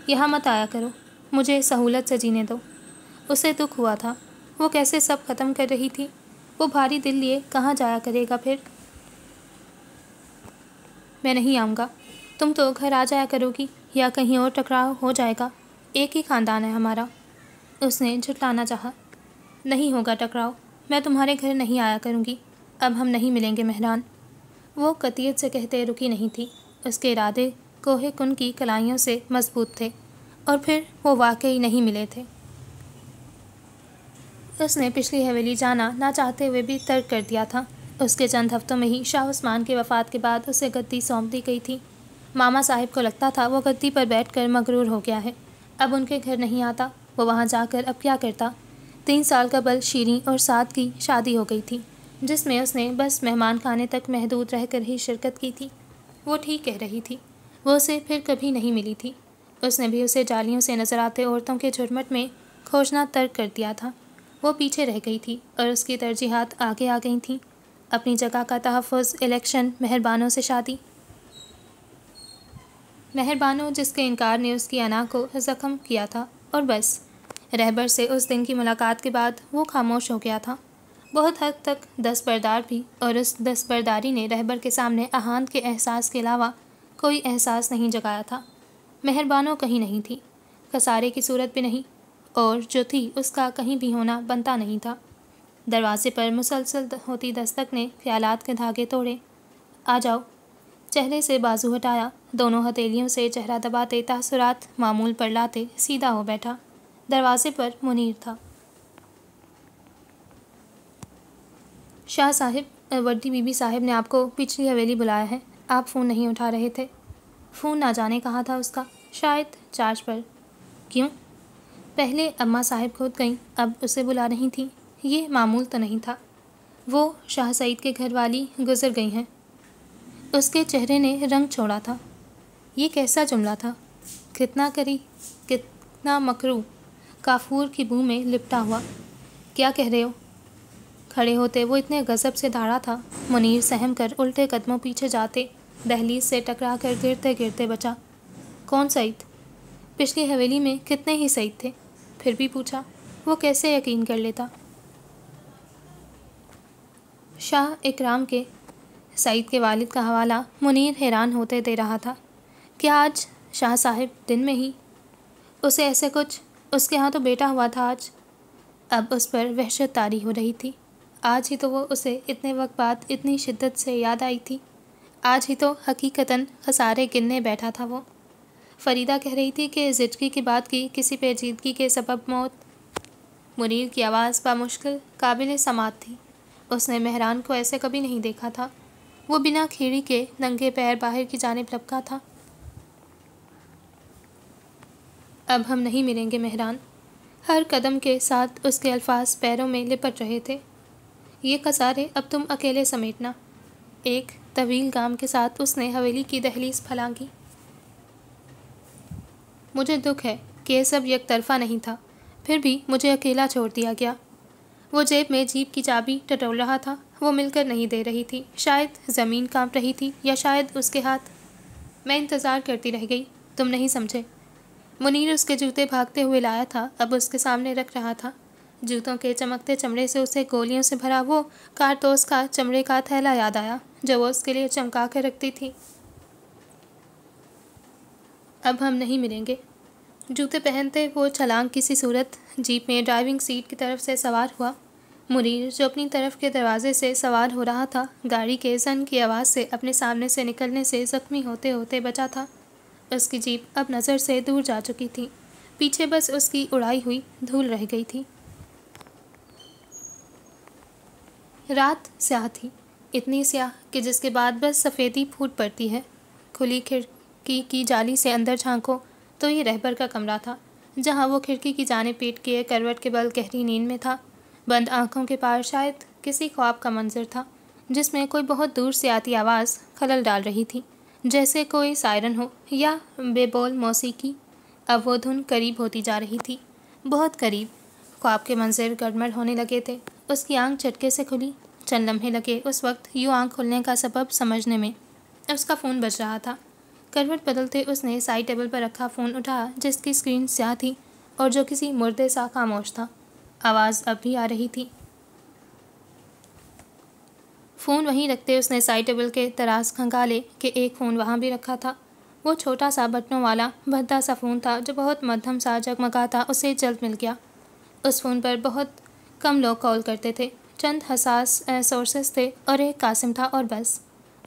یہاں مت آیا کرو، مجھے سہولت سے جینے دو۔ اسے دکھ ہوا تھا، وہ کیسے سب ختم کر رہی تھی۔ وہ بھاری دل لیے کہاں جایا کرے گا پھر؟ میں نہیں آؤں گا، تم تو گھر آ جایا کرو گی، یا کہیں اور ٹکراؤ ہو جائے گا۔ ایک ہی خاندان ہے ہمارا۔ اس نے جھٹلانا چاہا۔ نہیں ہوگا ٹکراؤ، میں تمہارے گھر نہیں آیا کروں گی، اب ہم نہیں ملیں گے مہران۔ وہ قطعیت سے کہتے رکی نہیں تھی۔ اس کے ارادے کوہ کن کی کلائیوں سے مضبوط تھے، اور پھر وہ واقعی نہیں ملے تھے۔ اس نے پچھلی حویلی جانا نہ چاہتے ہوئے بھی ترک کر دیا تھا۔ اس کے چند ہفتوں میں ہی شاہ عثمان کے وفات کے بعد اسے گدی سونپ دی گئی تھی۔ ماما صاحب کو لگتا تھا وہ گدی پر بیٹھ کر مغرور ہو گیا ہے، اب ان کے گھر نہیں آتا۔ وہ وہاں جا کر اب کیا کرتا؟ 3 سال قبل شیریں اور سعد کی شادی ہو گئی تھی، جس میں اس نے بس مہمان خانے تک محدود رہ کر ہی شرکت کی تھی۔ وہ ٹھیک کہہ رہی تھی، وہ اسے پھر کبھی نہیں ملی تھی۔ اس نے بھی اسے جالیوں سے نظر آتے عورتوں کے جھرمٹ میں کھوجنا ترک کر دیا تھا۔ وہ پیچھے رہ گئی تھی، اور اس کی ترجیحات آگے آ گئی تھیں۔ اپنی جگہ کا تحفظ، الیکشن، مہربانوں سے شادی۔ مہربانوں جس کے انکار نے اس کی انا کو زخم کیا تھا، اور بس رہبر سے اس دن کی ملاقات کے بعد وہ خاموش ہو گیا تھا۔ بہت حد تک دستبردار بھی، اور اس دستبرداری نے رہبر کے سامنے احانت کے احساس کے علاوہ کوئی احساس نہیں جگایا تھا۔ مہربانوں کہیں نہیں تھی، خسارے کی صورت بھی نہیں، اور جو تھی اس کا کہیں بھی ہونا بنتا نہیں تھا۔ دروازے پر مسلسل ہوتی دستک نے خیالات کے دھاگے توڑے۔ آ جاؤ۔ چہرے سے بازو ہٹایا، دونوں ہتھیلیوں سے چہرہ دباتے، تاثرات معمول پر لاتے سیدھا ہو بیٹھا۔ دروازے پر منیر تھا۔ شاہ صاحب، وردی بی بی صاحب نے آپ کو پچھلی حویلی بلایا ہے، آپ فون نہیں اٹھا رہے تھے۔ فون نہ جانے کہاں تھا اس کا، شاید چارج پر۔ کیوں؟ پہلے اماں صاحب خود گئیں، اب اسے بلا رہی تھیں، یہ معمول تو نہیں تھا۔ وہ شاہ سعید کے گھر والی گزر گئی ہیں۔ اس کے چہرے نے رنگ چھوڑا تھا۔ یہ کیسا جملہ تھا؟ کتنا کری، کتنا مکروہ، کافور کی بو میں لپٹا ہوا۔ کیا کہہ رہے ہو؟ کھڑے ہوتے وہ اتنے غضب سے دھاڑا تھا، منیر سہم کر الٹے قدموں پیچھے جاتے دہلیز سے ٹکرا کر گرتے گرتے بچا۔ کون سعید؟ پچھلی حویلی میں کتنے ہی سعید تھے، پھر بھی پوچھا۔ وہ کیسے یقین کر لیتا؟ شاہ اکرام کے سعید کے والد کا حوالہ منیر حیران ہوتے دے رہا تھا۔ کیا آج شاہ صاحب دن میں ہی؟ اسے ایسے کچھ، اس کے ہاں تو بیٹا ہوا تھا آج۔ اب اس پر وحشت طاری ہو رہی تھی۔ آج ہی تو وہ اسے اتنے وقت بعد اتنی شدت سے یاد آئی تھی۔ آج ہی تو حقیقتاً خسارے گننے بیٹھا تھا وہ۔ فریدہ کہہ رہی تھی کہ زچگی کی بات کی کسی پیچیدگی کے سبب موت۔ منیر کی آواز بامشکل قابل سماعت تھی۔ اس نے مہران کو ایسے کبھی نہیں دیکھا تھا۔ وہ بنا کھیڑی کے ننگے پیر باہر کی جانب لپکا تھا۔ اب ہم نہیں ملیں گے مہران۔ ہر قدم کے ساتھ اس کے الفاظ پیروں میں لپٹ رہے تھے۔ یہ خسارے اب تم اکیلے سمیٹنا۔ ایک طویل گام کے ساتھ اس نے حویلی کی دہلیز پھلانگی۔ مجھے دکھ ہے کہ یہ سب یک طرفہ نہیں تھا، پھر بھی مجھے اکیلا چھوڑ دیا گیا۔ وہ جیب میں جیپ کی چابی ٹٹول رہا تھا۔ وہ مل کر نہیں دے رہی تھی، شاید زمین کانپ رہی تھی یا شاید اس کے ہاتھ۔ میں انتظار کرتی رہ گئی، تم نہیں سمجھے۔ منیر اس کے جوتے بھاگتے ہوئے لایا تھا، اب اس کے سامنے رکھ رہا تھا۔ جوتوں کے چمکتے چمڑے سے اسے گولیوں سے بھرا وہ کارتوس کا چمڑے کا تھیلا یاد آیا جو وہ اس کے لیے چمکا کر رکھتی تھی۔ اب ہم نہیں ملیں گے۔ جوتے پہنتے وہ چھلانگ کسی صورت جیپ میں ڈرائیونگ سیٹ کی طرف سے سوار ہوا۔ منیر جو اپنی طرف کے دروازے سے سوار ہو رہا تھا، گاڑی کے زن کی آواز سے اپنے سامنے سے نکلنے سے زخمی ہوتے ہوتے بچا تھا۔ اس کی جیپ اب نظر سے دور جا چکی تھی، پیچھے بس اس کی اڑائی ہوئی دھول رہ گئی تھی۔ رات سیاہ تھی، اتنی سیاہ کہ جس کے بعد بس سفیدی پھوٹ پڑتی ہے۔ کھلی کھڑکی کی جالی سے اندر جھانکو تو یہ رہبر کا کمرہ تھا، جہاں وہ کھڑکی کی جانب پیٹ کیے کروٹ کے بل گہری نیند میں تھا۔ بند آنکھوں کے پار شاید کسی خواب کا منظر تھا، جس میں کوئی بہت دور سے آتی آواز خلل ڈال رہی تھی، جیسے کوئی سائرن ہو یا بے بول موسیقی۔ اب وہ دھن قریب ہوتی جا رہی تھی، بہت قریب۔ خواب کے منظر گڑبڑ ہونے لگے تھے۔ اس کی آنکھ جھٹکے سے کھلی۔ چند لمحے لگے اس وقت یوں آنکھ کھلنے کا سبب سمجھنے میں۔ اس کا فون بج رہا تھا۔ کروٹ بدلتے اس نے سائڈ ٹیبل پر رکھا فون اٹھایا، جس کی اسکرین سیاہ تھی اور جو کسی مردے سا خاموش تھا۔ آواز اب بھی آ رہی تھی۔ فون وہیں رکھتے اس نے سائڈ ٹیبل کے دراز کھنگالے کہ ایک فون وہاں بھی رکھا تھا۔ وہ چھوٹا سا بٹنوں والا بھدا سا فون تھا جو بہت مدھم سا جگمگاتا اسے جلد مل گیا۔ اس فون پر بہت کم لوگ کال کرتے تھے، چند حساس سورسز تھے اور ایک قاسم تھا اور بس۔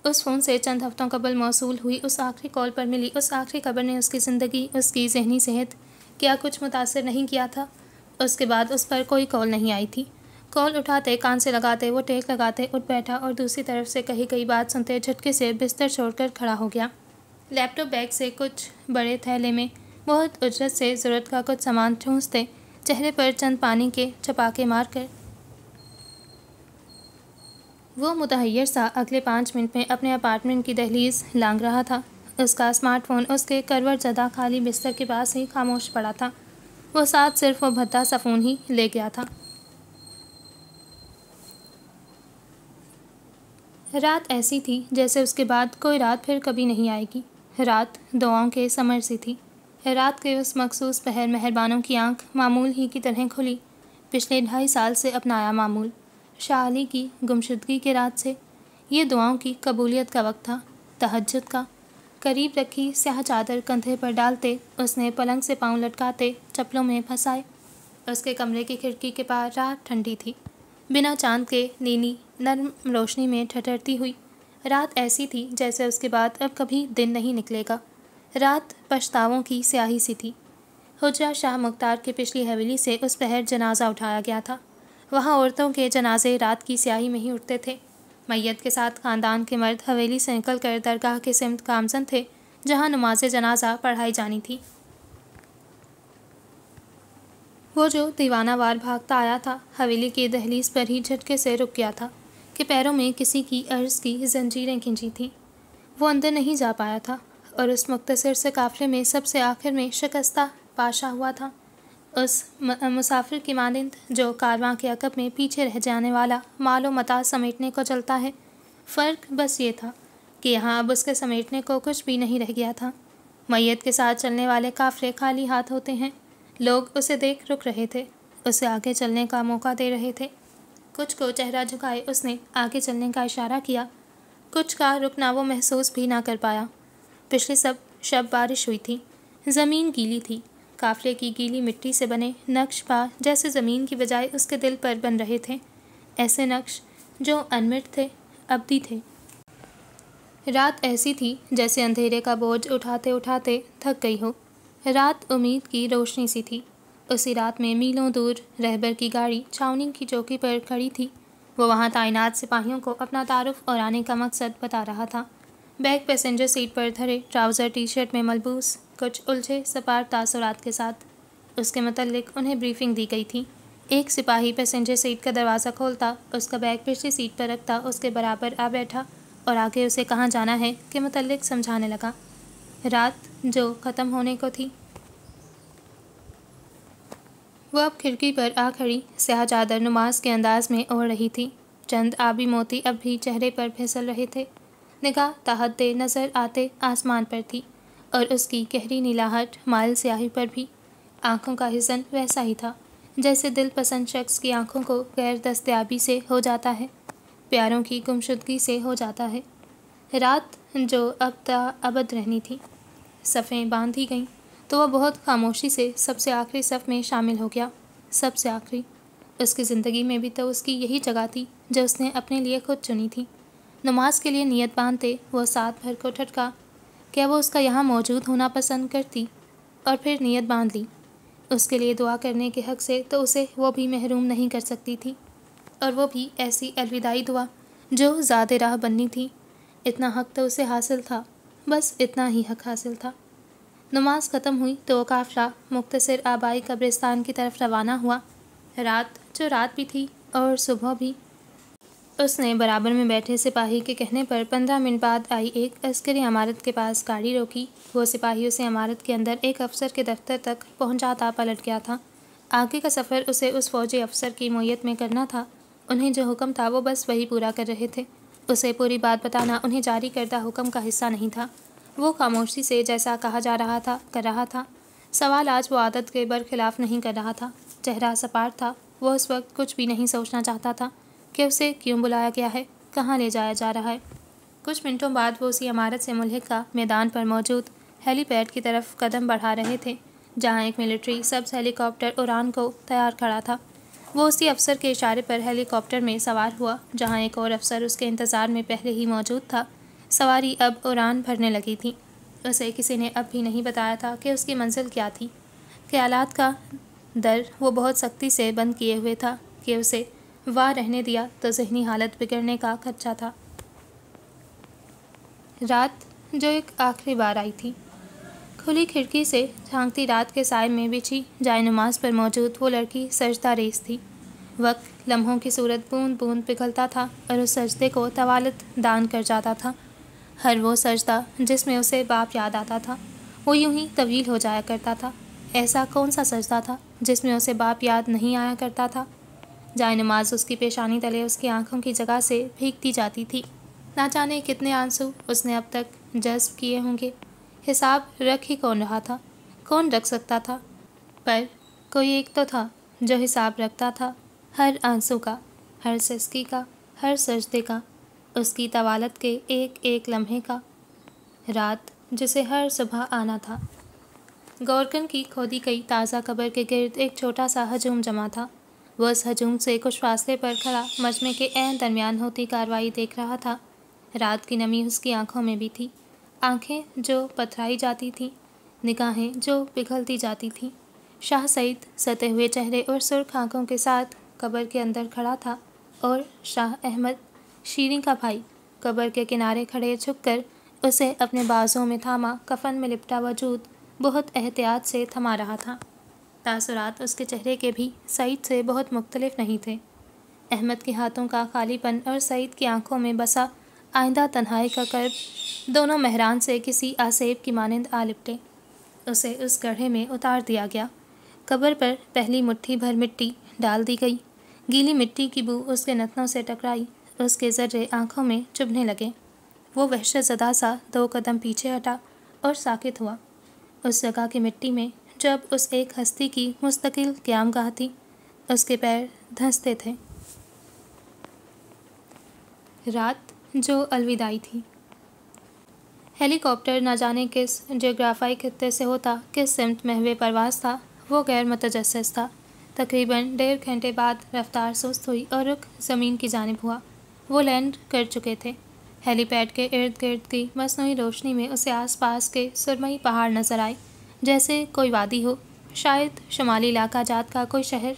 اس فون سے چند ہفتوں قبل موصول ہوئی اس آخری کال پر ملی اس آخری خبر نے اس کی زندگی، اس کی ذہنی صحت کیا کچھ متاثر نہیں کیا تھا۔ اس کے بعد اس پر کوئی کال نہیں آئی تھی۔ کال اٹھاتے، کان سے لگاتے، وہ ٹیک لگاتے اٹھ بیٹھا اور دوسری طرف سے کہی گئی بات سنتے جھٹکے سے بستر چھوڑ کر کھڑا ہو گیا۔ لیپ ٹاپ بیگ سے کچھ بڑے تھیلے میں بہت اجرت سے ضرورت کا کچھ سامان ٹھونستے، چہرے پر چند پانی کے چھپاکے مار کر وہ متحیر سا اگلے 5 منٹ میں اپنے اپارٹمنٹ کی دہلیز لانگ رہا تھا۔ اس کا اسمارٹ فون اس کے کروٹ زدہ خالی بستر کے پاس ہی خاموش پڑا تھا۔ وہ ساتھ صرف وہ بھدا سا فون ہی لے گیا تھا۔ رات ایسی تھی جیسے اس کے بعد کوئی رات پھر کبھی نہیں آئے گی۔ رات دعاؤں کے ثمر سی تھی۔ رات کے اس مخصوص پہر مہربانوں کی آنکھ معمول ہی کی طرح کھلی، پچھلے 2.5 سال سے اپنایا معمول، شاہ علی کی گمشدگی کے رات سے۔ یہ دعاؤں کی قبولیت کا وقت تھا، تہجد کا۔ قریب رکھی سیاہ چادر کندھے پر ڈالتے اس نے پلنگ سے پاؤں لٹکاتے چپلوں میں پھنسائے۔ اس کے کمرے کی کھڑکی کے پار رات ٹھنڈی تھی، بنا چاند کے نیلی نرم روشنی میں ٹھٹرتی ہوئی۔ رات ایسی تھی جیسے اس کے بعد اب کبھی دن نہیں نکلے گا۔ رات پچھتاووں کی سیاہی سی تھی۔ حجرہ شاہ مختار کے پچھلی حویلی سے اس پہر جنازہ اٹھایا گیا تھا۔ وہاں عورتوں کے جنازے رات کی سیاہی میں ہی اٹھتے تھے۔ میت کے ساتھ خاندان کے مرد حویلی سے نکل کر درگاہ کے سمت گامزن تھے، جہاں نماز جنازہ پڑھائی جانی تھی۔ وہ جو دیوانہ وار بھاگتا آیا تھا، حویلی کی دہلیز پر ہی جھٹکے سے رک گیا تھا کہ پیروں میں کسی کی عرض کی زنجیریں کھنچی تھیں۔ وہ اندر نہیں جا پایا تھا اور اس مختصر سے قافلے میں سب سے آخر میں شکستہ پاشا ہوا تھا۔ اس مسافر کی مانند جو کارواں کے عقب میں پیچھے رہ جانے والا مال و متاع سمیٹنے کو چلتا ہے۔ فرق بس یہ تھا کہ یہاں اب اس کے سمیٹنے کو کچھ بھی نہیں رہ گیا تھا۔ میت کے ساتھ چلنے والے قافلے خالی ہاتھ ہوتے ہیں۔ لوگ اسے دیکھ رک رہے تھے، اسے آگے چلنے کا موقع دے رہے تھے۔ کچھ کو چہرہ جھکائے اس نے آگے چلنے کا اشارہ کیا، کچھ کا رکنا وہ محسوس بھی نہ کر پایا۔ پچھلے شب بارش ہوئی تھی، زمین گیلی تھی، قافلے کی گیلی مٹی سے بنے نقش پا جیسے زمین کی بجائے اس کے دل پر بن رہے تھے، ایسے نقش جو انمٹ تھے، ابدی تھے۔ رات ایسی تھی جیسے اندھیرے کا بوجھ اٹھاتے اٹھاتے تھک گئی ہو۔ رات امید کی روشنی سی تھی۔ اسی رات میں میلوں دور رہبر کی گاڑی چھاؤنی کی چوکی پر کھڑی تھی۔ وہ وہاں تعینات سپاہیوں کو اپنا تعارف اور آنے کا مقصد بتا رہا تھا۔ بیگ پیسنجر سیٹ پر دھرے، ٹراؤزر ٹی شرٹ میں ملبوس، کچھ الجھے سپاٹ تاثرات کے ساتھ اس کے متعلق انہیں بریفنگ دی گئی تھی۔ ایک سپاہی پیسنجر سیٹ کا دروازہ کھولتا، اس کا بیگ پچھلی سیٹ پر رکھتا، اس کے برابر آ بیٹھا اور آگے اسے کہاں جانا ہے کے متعلق سمجھانے لگا۔ رات جو ختم ہونے کو تھی، وہ اب کھڑکی پر آ کھڑی، سیاہ چادر نماز کے انداز میں اوڑھ رہی تھی۔ چند آبی موتی اب بھی چہرے پر پھسل رہے تھے۔ نگاہ تحت نظر آتے آسمان پر تھی اور اس کی گہری نیلاہٹ مائل سیاہی پر بھی۔ آنکھوں کا حسن ویسا ہی تھا جیسے دل پسند شخص کی آنکھوں کو غیر دستیابی سے ہو جاتا ہے، پیاروں کی گمشدگی سے ہو جاتا ہے۔ رات جو اب تا ابد رہنی تھی۔ صفیں باندھی گئیں تو وہ بہت خاموشی سے سب سے آخری صف میں شامل ہو گیا۔ سب سے آخری۔ اس کی زندگی میں بھی تو اس کی یہی جگہ تھی جو اس نے اپنے لیے خود چنی تھی۔ نماز کے لیے نیت باندھتے وہ ساتھ بھر کو ٹھٹکا، کیا وہ اس کا یہاں موجود ہونا پسند کرتی؟ اور پھر نیت باندھ لی۔ اس کے لیے دعا کرنے کے حق سے تو اسے وہ بھی محروم نہیں کر سکتی تھی، اور وہ بھی ایسی الوداعی دعا جو ذات راہ بننی تھی۔ اتنا حق تو اسے حاصل تھا، بس اتنا ہی حق حاصل تھا۔ نماز ختم ہوئی تو وہ قافلہ مختصر آبائی قبرستان کی طرف روانہ ہوا۔ رات جو رات بھی تھی اور صبح بھی۔ اس نے برابر میں بیٹھے سپاہی کے کہنے پر 15 منٹ بعد آئی ایک عسکری عمارت کے پاس گاڑی روکی۔ وہ سپاہی اسے عمارت کے اندر ایک افسر کے دفتر تک پہنچاتا پلٹ گیا تھا۔ آگے کا سفر اسے اس فوجی افسر کی معیت میں کرنا تھا۔ انہیں جو حکم تھا وہ بس وہی پورا کر رہے تھے۔ اسے پوری بات بتانا انہیں جاری کردہ حکم کا حصہ نہیں تھا۔ وہ خاموشی سے جیسا کہا جا رہا تھا کر رہا تھا۔ سوال آج وہ عادت کے برخلاف نہیں کر رہا تھا۔ چہرہ سپاٹ تھا۔ وہ اس وقت کچھ بھی نہیں سوچنا چاہتا تھا کہ اسے کیوں بلایا گیا ہے، کہاں لے جایا جا رہا ہے۔ کچھ منٹوں بعد وہ اسی عمارت سے ملحقہ میدان پر موجود ہیلی پیڈ کی طرف قدم بڑھا رہے تھے، جہاں ایک ملٹری سبز ہیلی کاپٹر اڑان کو تیار کھڑا تھا۔ وہ اسی افسر کے اشارے پر ہیلی کاپٹر میں سوار ہوا، جہاں ایک اور افسر اس کے انتظار میں پہلے ہی موجود تھا۔ سواری اب اڑان بھرنے لگی تھی۔ اسے کسی نے اب بھی نہیں بتایا تھا کہ اس کی منزل کیا تھی۔ خیالات کا در وہ بہت سختی سے بند کیے ہوئے تھا کہ اسے واہ رہنے دیا تو ذہنی حالت بگڑنے کا خدشہ تھا۔ رات جو ایک آخری بار آئی تھی۔ کھلی کھڑکی سے جھانکتی رات کے سائے میں بچھی جائے نماز پر موجود وہ لڑکی سجدہ ریز تھی۔ وقت لمحوں کی صورت بوند بوند پگھلتا تھا اور اس سجدے کو طوالت دان کر جاتا تھا۔ ہر وہ سجدہ جس میں اسے باپ یاد آتا تھا، وہ یوں ہی طویل ہو جایا کرتا تھا۔ ایسا کون سا سجدہ تھا جس میں اسے باپ یاد نہیں آیا کرتا تھا؟ جائے نماز اس کی پیشانی تلے اس کی آنکھوں کی جگہ سے بھیگتی جاتی تھی۔ نہ جانے کتنے آنسو اس نے اب تک جذب کیے ہوں گے۔ حساب رکھ ہی کون رہا تھا؟ کون رکھ سکتا تھا؟ پر کوئی ایک تو تھا جو حساب رکھتا تھا، ہر آنسو کا، ہر سسکی کا، ہر سجدے کا، اس کی طوالت کے ایک ایک لمحے کا۔ رات جسے ہر صبح آنا تھا۔ گورکن کی کھودی گئی تازہ قبر کے گرد ایک چھوٹا سا ہجوم جمع تھا۔ وہ اس ہجوم سے کچھ فاصلے پر کھڑا مجمع کے عین درمیان ہوتی کارروائی دیکھ رہا تھا۔ رات کی نمی اس کی آنکھوں میں بھی تھی، آنکھیں جو پتھرائی جاتی تھیں، نگاہیں جو پگھلتی جاتی تھیں۔ شاہ سعید ستے ہوئے چہرے اور سرخ آنکھوں کے ساتھ قبر کے اندر کھڑا تھا، اور شاہ احمد شیریں کا بھائی قبر کے کنارے کھڑے جھک کر اسے اپنے بازوں میں تھاما کفن میں لپٹا وجود بہت احتیاط سے تھما رہا تھا۔ تاثرات اس کے چہرے کے بھی سعید سے بہت مختلف نہیں تھے۔ احمد کے ہاتھوں کا خالی پن اور سعید کی آنکھوں میں بسا آئندہ تنہائی کا کرب دونوں مہران سے کسی آسیب کی مانند آ لپٹے۔ اسے اس گڑھے میں اتار دیا گیا۔ قبر پر پہلی مٹھی بھر مٹی ڈال دی گئی۔ گیلی مٹی کی بو اس کے نتنوں سے ٹکرائی، اس کے ذرے آنکھوں میں چبھنے لگے۔ وہ وحشت زدہ سا 2 قدم پیچھے ہٹا اور ساکت ہوا۔ اس جگہ کی مٹی میں جو اب اس ایک ہستی کی مستقل قیام گاہ تھی، اس کے پیر دھنستے تھے۔ رات جو الوداعی تھی۔ ہیلی کاپٹر نہ جانے کس جغرافیائی خطے سے ہوتا، کس سمت محو پرواز تھا، وہ غیر متجسس تھا۔ تقریباً 1.5 گھنٹے بعد رفتار سست ہوئی اور رخ زمین کی جانب ہوا۔ وہ لینڈ کر چکے تھے۔ ہیلی پیڈ کے ارد گرد کی مصنوعی روشنی میں اسے آس پاس کے سرمئی پہاڑ نظر آئے، جیسے کوئی وادی ہو، شاید شمالی علاقہ جات کا کوئی شہر۔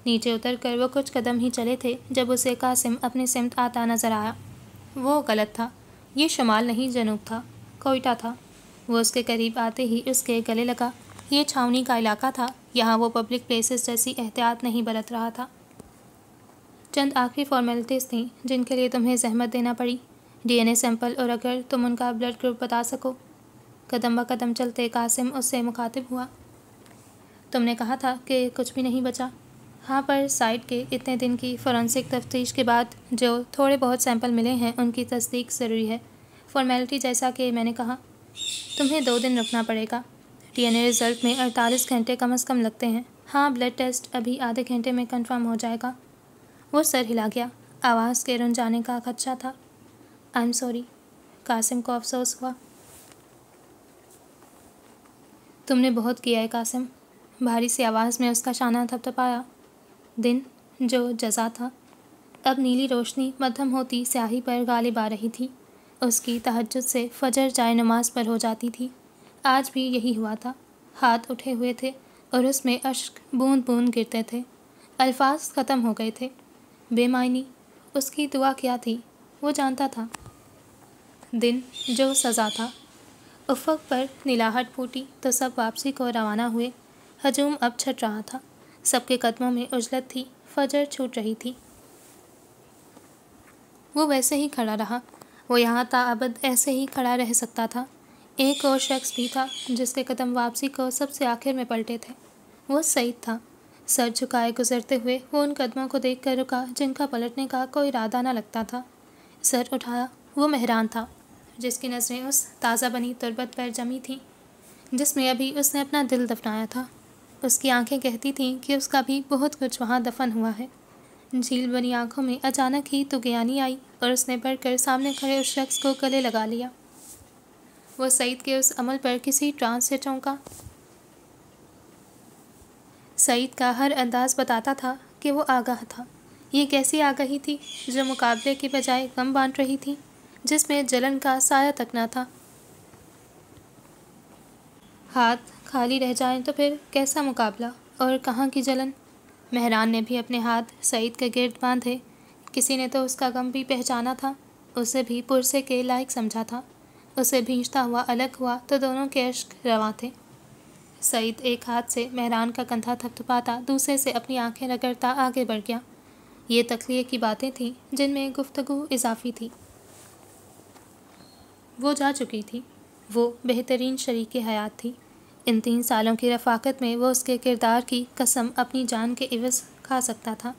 نیچے اتر کر وہ کچھ قدم ہی چلے تھے جب اسے قاسم اپنی سمت آتا نظر آیا۔ وہ غلط تھا، یہ شمال نہیں جنوب تھا، کوئٹہ تھا۔ وہ اس کے قریب آتے ہی اس کے گلے لگا۔ یہ چھاؤنی کا علاقہ تھا، یہاں وہ پبلک پلیسز جیسی احتیاط نہیں برت رہا تھا۔ چند آخری فارمیلٹیز تھیں جن کے لیے تمہیں زحمت دینا پڑی، ڈی این اے سیمپل، اور اگر تم ان کا بلڈ گروپ بتا سکو۔ قدم بقدم چلتے قاسم اس سے مخاطب ہوا۔ تم نے کہا تھا کہ کچھ بھی نہیں بچا۔ ہاں، پر سائٹ کے اتنے دن کی فورنسک تفتیش کے بعد جو تھوڑے بہت سیمپل ملے ہیں ان کی تصدیق ضروری ہے۔ فارمیلٹی جیسا کہ میں نے کہا، تمہیں 2 دن رکنا پڑے گا۔ ڈی این اے رزلٹ میں 48 گھنٹے کم از کم لگتے ہیں۔ ہاں، بلڈ ٹیسٹ ابھی آدھے گھنٹے میں کنفرم ہو جائے گا۔ وہ سر ہلا گیا، آواز کے رن جانے کا خدشہ تھا۔ آئی ایم سوری، قاسم کو افسوس ہوا۔ تم نے بہت کیا ہے قاسم، بھاری سی آواز میں اس کا شانہ تھپتھپایا۔ دن جو جزا تھا۔ اب نیلی روشنی مدھم ہوتی سیاہی پر غالب آ رہی تھی۔ اس کی تہجد سے فجر جائے نماز پر ہو جاتی تھی۔ آج بھی یہی ہوا تھا۔ ہاتھ اٹھے ہوئے تھے اور اس میں اشک بوند بوند گرتے تھے۔ الفاظ ختم ہو گئے تھے۔ بے معنی۔ اس کی دعا کیا تھی، وہ جانتا تھا۔ دن جو سزا تھا۔ افق پر نیلاہٹ پھوٹی تو سب واپسی کو روانہ ہوئے۔ ہجوم اب چھٹ رہا تھا۔ سب کے قدموں میں عجلت تھی، فجر چھوٹ رہی تھی۔ وہ ویسے ہی کھڑا رہا۔ وہ یہاں تا ابد ایسے ہی کھڑا رہ سکتا تھا۔ ایک اور شخص بھی تھا جس کے قدم واپسی کو سب سے آخر میں پلٹے تھے۔ وہ سعید تھا۔ سر جھکائے گزرتے ہوئے وہ ان قدموں کو دیکھ کر رکا جن کا پلٹنے کا کوئی ارادہ نہ لگتا تھا۔ سر اٹھایا۔ وہ مہران تھا جس کی نظریں اس تازہ بنی تربت پر جمی تھیں جس میں ابھی اس نے اپنا دل دفنایا تھا۔ اس کی آنکھیں کہتی تھیں کہ اس کا بھی بہت کچھ وہاں دفن ہوا ہے۔ جھیل بنی آنکھوں میں اچانک ہی طغیانی آئی اور اس نے بڑھ کر سامنے کھڑے اس شخص کو گلے لگا لیا۔ وہ سعید کے اس عمل پر کسی ٹرانس سے چونکا۔ سعید کا ہر انداز بتاتا تھا کہ وہ آگاہ تھا۔ یہ کیسی آگاہی تھی جو مقابلے کی بجائے غم بانٹ رہی تھی، جس میں جلن کا سایہ تک نہ تھا۔ ہاتھ خالی رہ جائیں تو پھر کیسا مقابلہ اور کہاں کی جلن؟ مہران نے بھی اپنے ہاتھ سعید کے گرد باندھے۔ کسی نے تو اس کا غم بھی پہچانا تھا، اسے بھی پرسے کے لائق سمجھا تھا۔ اسے بھینجتا ہوا الگ ہوا تو دونوں کے اشک رواں تھے۔ سعید ایک ہاتھ سے مہران کا کندھا تھپتھپاتا، دوسرے سے اپنی آنکھیں رگڑتا آگے بڑھ گیا۔ یہ تخلیے کی باتیں تھیں جن میں گفتگو اضافی تھی۔ وہ جا چکی تھی۔ وہ بہترین شریک حیات تھی۔ ان 3 سالوں کی رفاقت میں وہ اس کے کردار کی قسم اپنی جان کے عوض کھا سکتا تھا۔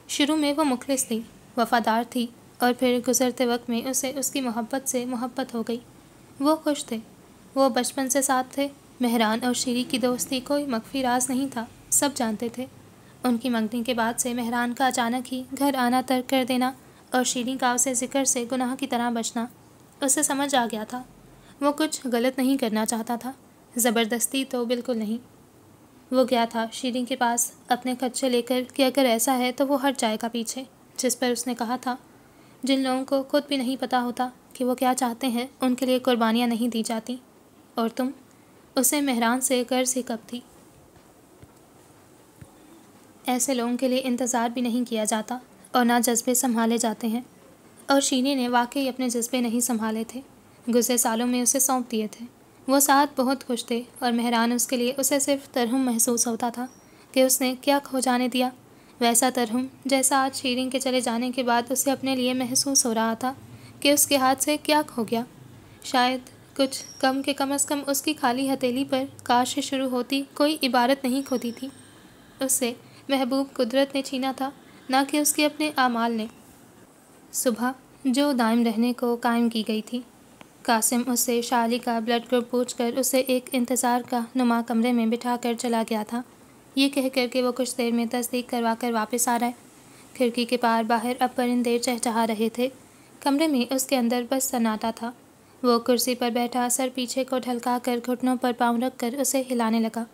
شروع میں وہ مخلص تھی، وفادار تھی، اور پھر گزرتے وقت میں اسے اس کی محبت سے محبت ہو گئی۔ وہ خوش تھے۔ وہ بچپن سے ساتھ تھے۔ مہران اور شیری کی دوستی کوئی مخفی راز نہیں تھا، سب جانتے تھے۔ ان کی منگنی کے بعد سے مہران کا اچانک ہی گھر آنا ترک کر دینا اور شیری کا اسے ذکر سے گناہ کی طرح بچنا، اسے سمجھ آ گیا تھا۔ وہ کچھ غلط نہیں کرنا چاہتا تھا، زبردستی تو بالکل نہیں۔ وہ گیا تھا شیریں کے پاس اپنے خدشے لے کر کہ اگر ایسا ہے تو وہ ہٹ جائے گا پیچھے، جس پر اس نے کہا تھا، جن لوگوں کو خود بھی نہیں پتہ ہوتا کہ وہ کیا چاہتے ہیں ان کے لیے قربانیاں نہیں دی جاتی۔ اور تم؟ اسے مہران سے غرض ہی کب تھی؟ ایسے لوگوں کے لیے انتظار بھی نہیں کیا جاتا اور نہ جذبے سنبھالے جاتے ہیں، اور شیریں نے واقعی اپنے جذبے نہیں سنبھالے تھے، گزرے سالوں میں اسے سونپ دیے تھے۔ وہ ساتھ بہت خوش تھے اور مہران اس کے لیے اسے صرف ترہم محسوس ہوتا تھا کہ اس نے کیا کھو جانے دیا، ویسا ترہم جیسا آج شیریں کے چلے جانے کے بعد اسے اپنے لیے محسوس ہو رہا تھا کہ اس کے ہاتھ سے کیا کھو گیا۔ شاید کچھ کم از کم اس کی خالی ہتھیلی پر کاش سے شروع ہوتی کوئی عبارت نہیں کھوتی تھی۔ اس سے محبوب قدرت نے چھینا تھا، نہ کہ اس کے اپنے اعمال نے۔ صبح جو دائم رہنے کو قائم کی گئی تھی، قاسم اس سے شالی کا بلڈ گروپ پوچھ کر اسے ایک انتظار کا نما کمرے میں بٹھا کر چلا گیا تھا، یہ کہہ کر کہ وہ کچھ دیر میں تصدیق کروا کر واپس آ رہا ہے۔ کھڑکی کے پار باہر اب پرندے چہچہا رہے تھے۔ کمرے میں اس کے اندر بس سناٹا تھا۔ وہ کرسی پر بیٹھا سر پیچھے کو ڈھلکا کر گھٹنوں پر پاؤں رکھ کر اسے ہلانے لگا۔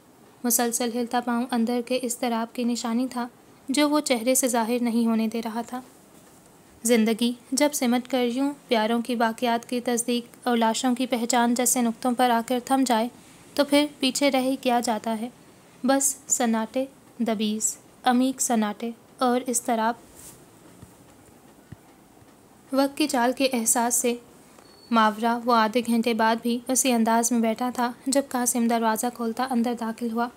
مسلسل ہلتا پاؤں اندر کے اضطراب کی نشانی تھا جو وہ چہرے سے ظاہر نہیں ہونے دے رہا تھا۔ زندگی جب سمٹ کر یوں پیاروں کی باقیات کی تصدیق اور لاشوں کی پہچان جیسے نقطوں پر آ کر تھم جائے تو پھر پیچھے رہ ہی کیا جاتا ہے، بس سناٹے، دبیز، عمیق سناٹے اور اضطراب۔ وقت کی چال کے احساس سے ماورا وہ آدھے گھنٹے بعد بھی اسی انداز میں بیٹھا تھا جب قاسم دروازہ کھولتا اندر داخل ہوا۔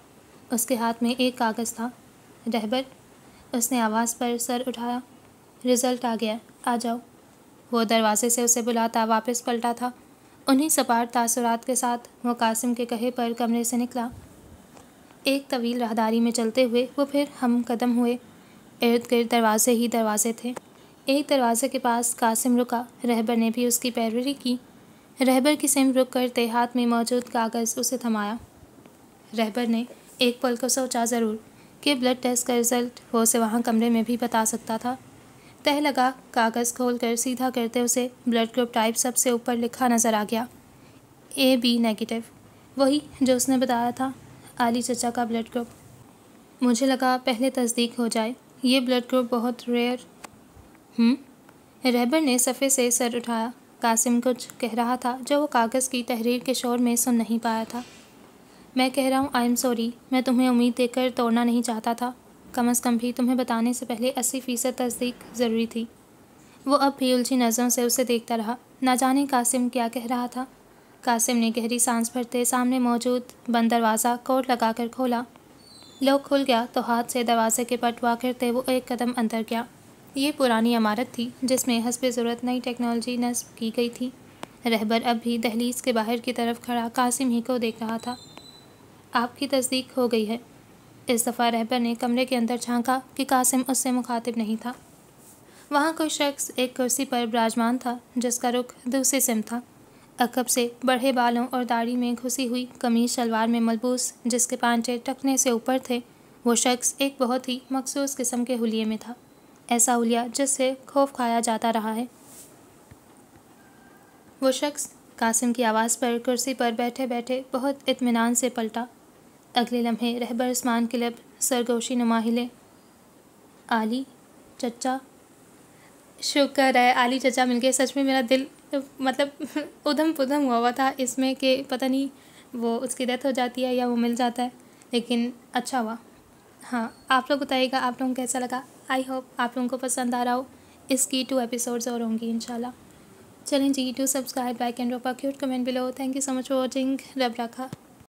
اس کے ہاتھ میں ایک کاغذ تھا۔ رہبر، اس نے آواز پر سر اٹھایا۔ رزلٹ آ گیا، آ جاؤ۔ وہ دروازے سے اسے بلاتا واپس پلٹا تھا۔ انہی سپاٹ تاثرات کے ساتھ وہ قاسم کے کہے پر کمرے سے نکلا۔ ایک طویل راہداری میں چلتے ہوئے وہ پھر ہم قدم ہوئے۔ ارد گرد دروازے ہی دروازے تھے۔ ایک دروازے کے پاس قاسم رکا، رہبر نے بھی اس کی پیروی کی۔ رہبر کی سمت رک کرتے ہاتھ میں موجود کاغذ اسے تھمایا۔ رہبر نے ایک پل کو سوچا ضرور کہ بلڈ ٹیسٹ کا رزلٹ وہ اسے وہاں کمرے میں بھی بتا سکتا تھا۔ تہ لگا کاغذ کھول کر سیدھا کرتے اسے بلڈ گروپ ٹائپ سب سے اوپر لکھا نظر آ گیا، AB نیگیٹو، وہی جو اس نے بتایا تھا، علی چچا کا بلڈ گروپ۔ مجھے لگا پہلے تصدیق ہو جائے، یہ بلڈ گروپ بہت ریئر۔ رہبر نے صفے سے سر اٹھایا۔ قاسم کچھ کہہ رہا تھا جو وہ کاغذ کی تحریر کے شور میں سن نہیں پایا تھا۔ میں کہہ رہا ہوں آئی ایم سوری، میں تمہیں امید دے کر توڑنا نہیں چاہتا تھا، کم از کم بھی تمہیں بتانے سے پہلے 80% تصدیق ضروری تھی۔ وہ اب بھی الجھی نظروں سے اسے دیکھتا رہا، نہ جانے قاسم کیا کہہ رہا تھا۔ قاسم نے گہری سانس بھرتے سامنے موجود بند دروازہ کوٹ لگا کر کھولا۔ لوک کھل گیا تو ہاتھ سے دروازے کے پٹ وا کرتے وہ ایک قدم اندر گیا۔ یہ پرانی عمارت تھی جس میں حسب ضرورت نئی ٹیکنالوجی نصب کی گئی تھی۔ رہبر اب بھی دہلیز کے باہر کی طرف کھڑا قاسم ہی کو دیکھ رہا تھا۔ آپ کی تصدیق ہو گئی ہے۔ اس دفعہ رہبر نے کمرے کے اندر جھانکا کہ قاسم اس سے مخاطب نہیں تھا۔ وہاں کوئی شخص ایک کرسی پر براجمان تھا جس کا رخ دوسری سمت تھا۔ عقب سے بڑھے بالوں اور داڑھی میں گھسی ہوئی قمیص شلوار میں ملبوس، جس کے پانچے ٹخنے سے اوپر تھے، وہ شخص ایک بہت ہی مخصوص قسم کے حلیے میں تھا، ایسا حلیہ جس سے خوف کھایا جاتا رہا ہے۔ وہ شخص قاسم کی آواز پر کرسی پر بیٹھے بیٹھے بہت اطمینان سے پلٹا۔ اگلے لمحے رہبر عثمان کے لب سرگوشی نما ہلے۔ علی چچا، شکر ہے علی چچا مل گئے۔ سچ میں میرا دل ادھم پدھم ہوا تھا اس میں کہ پتہ نہیں وہ اس کی ڈیتھ ہو جاتی ہے یا وہ مل جاتا ہے، لیکن اچھا ہوا۔ ہاں، آپ لوگ بتائیے گا آپ لوگوں کو کیسا لگا۔ آئی ہوپ آپ لوگوں کو پسند آ رہا ہو۔ اس کی 2 ایپیسوڈز اور ہوں گی انشاءاللہ۔ چلیں جی، do subscribe, like and drop a cute comment below. Thank you so much for watching. رب رکھا۔